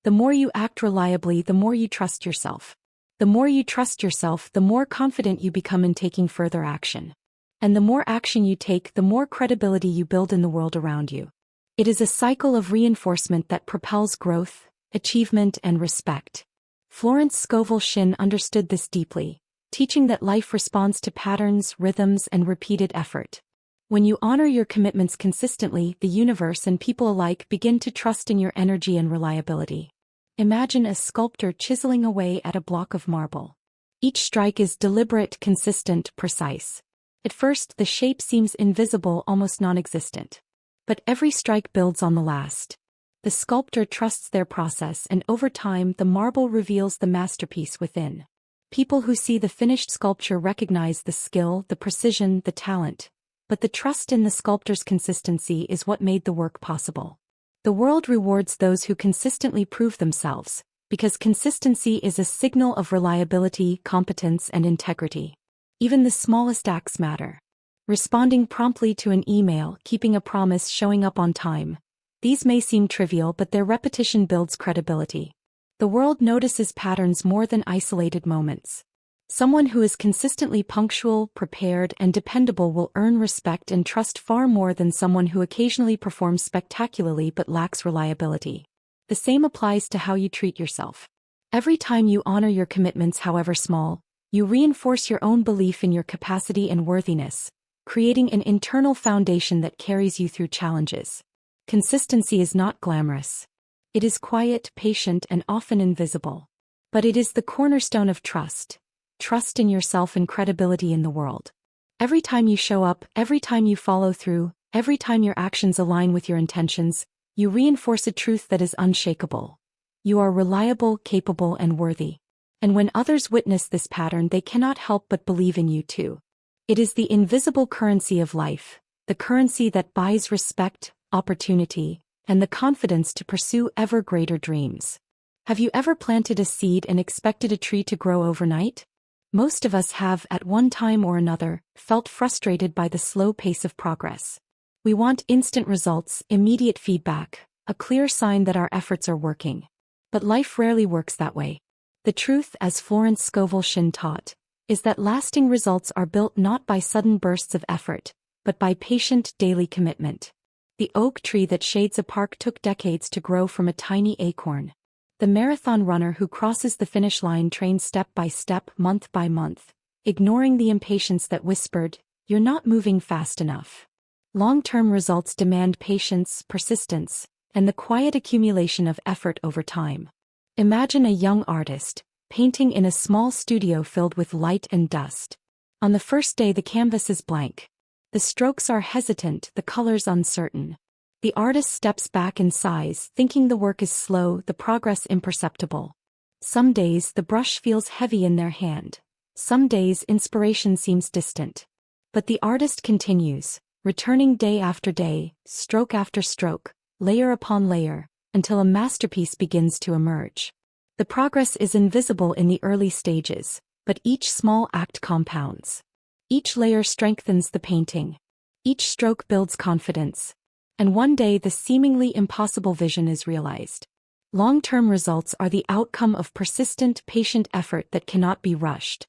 The more you act reliably, the more you trust yourself. The more you trust yourself, the more confident you become in taking further action. And the more action you take, the more credibility you build in the world around you. It is a cycle of reinforcement that propels growth, achievement, and respect. Florence Scovel Shinn understood this deeply, teaching that life responds to patterns, rhythms, and repeated effort. When you honor your commitments consistently, the universe and people alike begin to trust in your energy and reliability. Imagine a sculptor chiseling away at a block of marble. Each strike is deliberate, consistent, precise. At first, the shape seems invisible, almost non-existent. But every strike builds on the last. The sculptor trusts their process, and over time, the marble reveals the masterpiece within. People who see the finished sculpture recognize the skill, the precision, the talent. But the trust in the sculptor's consistency is what made the work possible. The world rewards those who consistently prove themselves, because consistency is a signal of reliability, competence, and integrity. Even the smallest acts matter. Responding promptly to an email, keeping a promise, showing up on time. These may seem trivial, but their repetition builds credibility. The world notices patterns more than isolated moments. Someone who is consistently punctual, prepared, and dependable will earn respect and trust far more than someone who occasionally performs spectacularly but lacks reliability. The same applies to how you treat yourself. Every time you honor your commitments, however small, you reinforce your own belief in your capacity and worthiness, creating an internal foundation that carries you through challenges. Consistency is not glamorous. It is quiet, patient, and often invisible. But it is the cornerstone of trust. Trust in yourself and credibility in the world. Every time you show up, every time you follow through, every time your actions align with your intentions, you reinforce a truth that is unshakable. You are reliable, capable, and worthy. And when others witness this pattern, they cannot help but believe in you too. It is the invisible currency of life, the currency that buys respect, opportunity, and the confidence to pursue ever greater dreams. Have you ever planted a seed and expected a tree to grow overnight? Most of us have, at one time or another, felt frustrated by the slow pace of progress. We want instant results, immediate feedback, a clear sign that our efforts are working. But life rarely works that way. The truth, as Florence Scovel Shinn taught, is that lasting results are built not by sudden bursts of effort, but by patient, daily commitment. The oak tree that shades a park took decades to grow from a tiny acorn. The marathon runner who crosses the finish line trained step by step, month by month, ignoring the impatience that whispered, "You're not moving fast enough." Long-term results demand patience, persistence, and the quiet accumulation of effort over time. Imagine a young artist, painting in a small studio filled with light and dust. On the first day, the canvas is blank. The strokes are hesitant, the colors uncertain. The artist steps back and sighs, thinking the work is slow, the progress imperceptible. Some days the brush feels heavy in their hand. Some days inspiration seems distant. But the artist continues, returning day after day, stroke after stroke, layer upon layer, until a masterpiece begins to emerge. The progress is invisible in the early stages, but each small act compounds. Each layer strengthens the painting. Each stroke builds confidence. And one day the seemingly impossible vision is realized. Long-term results are the outcome of persistent, patient effort that cannot be rushed.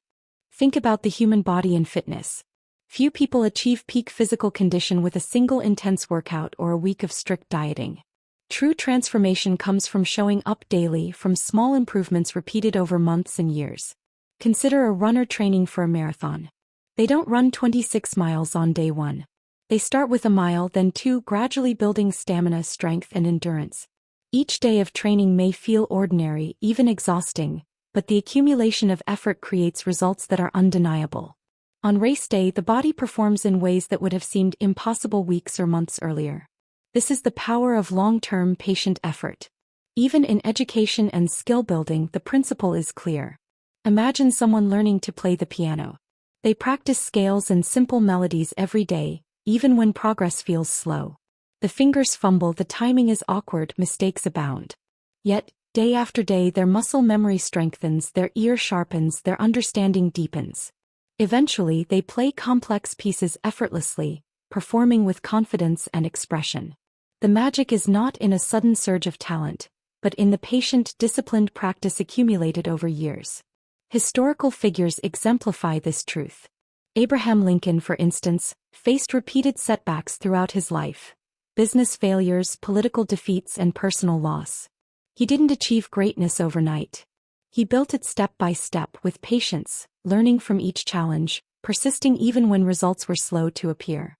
Think about the human body in fitness. Few people achieve peak physical condition with a single intense workout or a week of strict dieting. True transformation comes from showing up daily, from small improvements repeated over months and years. Consider a runner training for a marathon. They don't run 26 miles on day one. They start with a mile, then two, gradually building stamina, strength, and endurance. Each day of training may feel ordinary, even exhausting, but the accumulation of effort creates results that are undeniable. On race day, the body performs in ways that would have seemed impossible weeks or months earlier. This is the power of long-term, patient effort. Even in education and skill building, the principle is clear. Imagine someone learning to play the piano. They practice scales and simple melodies every day, even when progress feels slow. The fingers fumble, the timing is awkward, mistakes abound. Yet, day after day, their muscle memory strengthens, their ear sharpens, their understanding deepens. Eventually, they play complex pieces effortlessly, performing with confidence and expression. The magic is not in a sudden surge of talent, but in the patient, disciplined practice accumulated over years. Historical figures exemplify this truth. Abraham Lincoln, for instance, faced repeated setbacks throughout his life: business failures, political defeats, and personal loss. He didn't achieve greatness overnight. He built it step by step with patience, learning from each challenge, persisting even when results were slow to appear.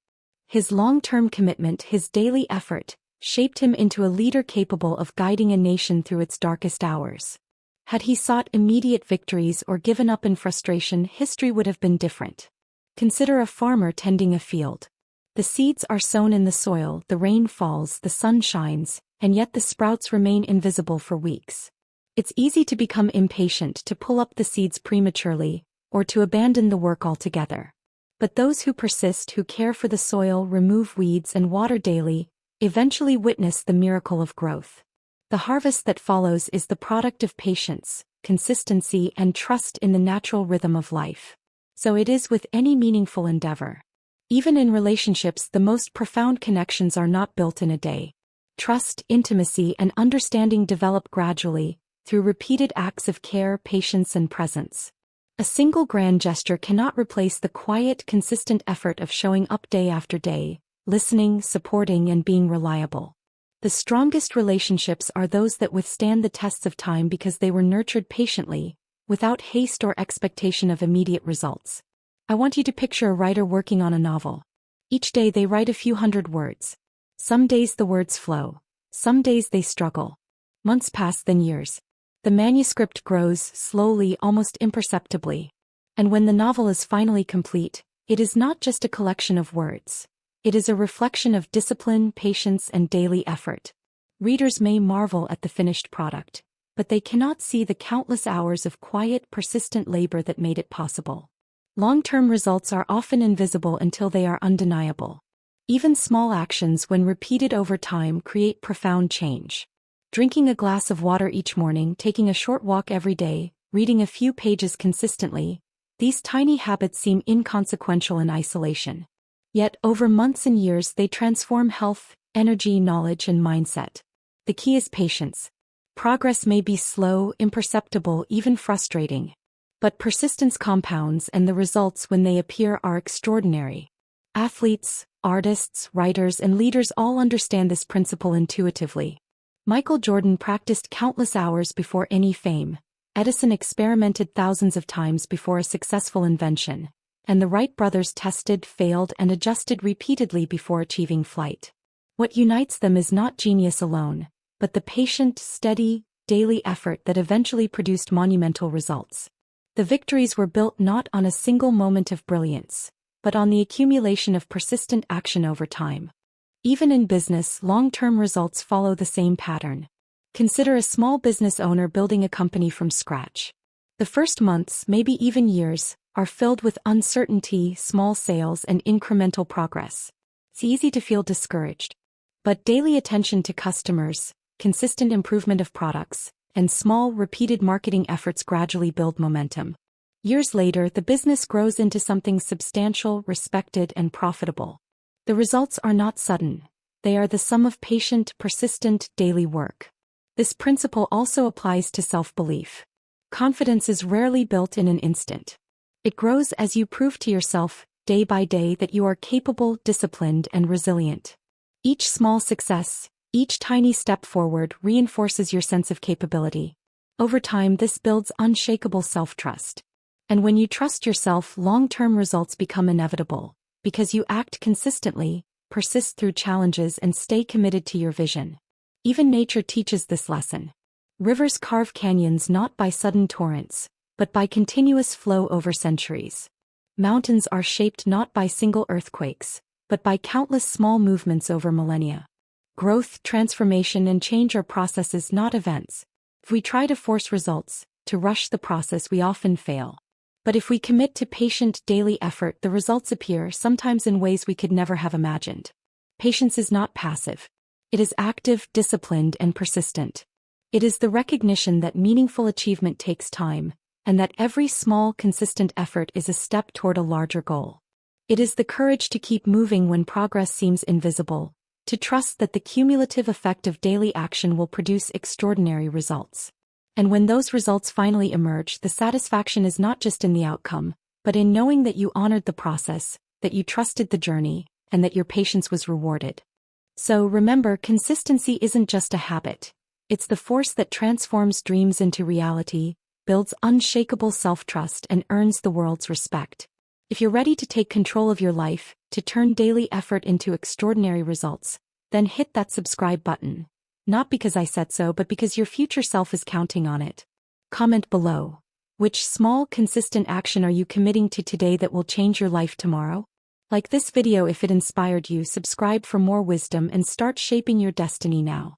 His long-term commitment, his daily effort, shaped him into a leader capable of guiding a nation through its darkest hours. Had he sought immediate victories or given up in frustration, history would have been different. Consider a farmer tending a field. The seeds are sown in the soil, the rain falls, the sun shines, and yet the sprouts remain invisible for weeks. It's easy to become impatient, to pull up the seeds prematurely, or to abandon the work altogether. But those who persist, who care for the soil, remove weeds, and water daily, eventually witness the miracle of growth. The harvest that follows is the product of patience, consistency, and trust in the natural rhythm of life. So it is with any meaningful endeavor. Even in relationships, the most profound connections are not built in a day. Trust, intimacy, and understanding develop gradually, through repeated acts of care, patience, and presence. A single grand gesture cannot replace the quiet, consistent effort of showing up day after day, listening, supporting, and being reliable. The strongest relationships are those that withstand the tests of time because they were nurtured patiently, without haste or expectation of immediate results. I want you to picture a writer working on a novel. Each day they write a few hundred words. Some days the words flow. Some days they struggle. Months pass, then years. The manuscript grows slowly, almost imperceptibly. And when the novel is finally complete, it is not just a collection of words. It is a reflection of discipline, patience, and daily effort. Readers may marvel at the finished product, but they cannot see the countless hours of quiet, persistent labor that made it possible. Long-term results are often invisible until they are undeniable. Even small actions, when repeated over time, create profound change. Drinking a glass of water each morning, taking a short walk every day, reading a few pages consistently, these tiny habits seem inconsequential in isolation. Yet, over months and years, they transform health, energy, knowledge, and mindset. The key is patience. Progress may be slow, imperceptible, even frustrating. But persistence compounds, and the results, when they appear, are extraordinary. Athletes, artists, writers, and leaders all understand this principle intuitively. Michael Jordan practiced countless hours before any fame. Edison experimented thousands of times before a successful invention. And the Wright brothers tested, failed, and adjusted repeatedly before achieving flight. What unites them is not genius alone, but the patient, steady, daily effort that eventually produced monumental results. The victories were built not on a single moment of brilliance, but on the accumulation of persistent action over time. Even in business, long-term results follow the same pattern. Consider a small business owner building a company from scratch. The first months, maybe even years, are filled with uncertainty, small sales, and incremental progress. It's easy to feel discouraged. But daily attention to customers, consistent improvement of products, and small, repeated marketing efforts gradually build momentum. Years later, the business grows into something substantial, respected, and profitable. The results are not sudden. They are the sum of patient, persistent, daily work. This principle also applies to self-belief. Confidence is rarely built in an instant. It grows as you prove to yourself, day by day, that you are capable, disciplined, and resilient. Each small success, each tiny step forward, reinforces your sense of capability. Over time, this builds unshakable self-trust. And when you trust yourself, long-term results become inevitable, because you act consistently, persist through challenges, and stay committed to your vision. Even nature teaches this lesson. Rivers carve canyons not by sudden torrents, but by continuous flow over centuries. Mountains are shaped not by single earthquakes, but by countless small movements over millennia. Growth, transformation, and change are processes, not events. If we try to force results, to rush the process, we often fail. But if we commit to patient, daily effort, the results appear, sometimes in ways we could never have imagined. Patience is not passive. It is active, disciplined, and persistent. It is the recognition that meaningful achievement takes time, and that every small, consistent effort is a step toward a larger goal. It is the courage to keep moving when progress seems invisible, to trust that the cumulative effect of daily action will produce extraordinary results. And when those results finally emerge, the satisfaction is not just in the outcome, but in knowing that you honored the process, that you trusted the journey, and that your patience was rewarded. So remember, consistency isn't just a habit. It's the force that transforms dreams into reality, builds unshakable self-trust, and earns the world's respect. If you're ready to take control of your life, to turn daily effort into extraordinary results, then hit that subscribe button. Not because I said so, but because your future self is counting on it. Comment below. Which small, consistent action are you committing to today that will change your life tomorrow? Like this video if it inspired you, subscribe for more wisdom, and start shaping your destiny now.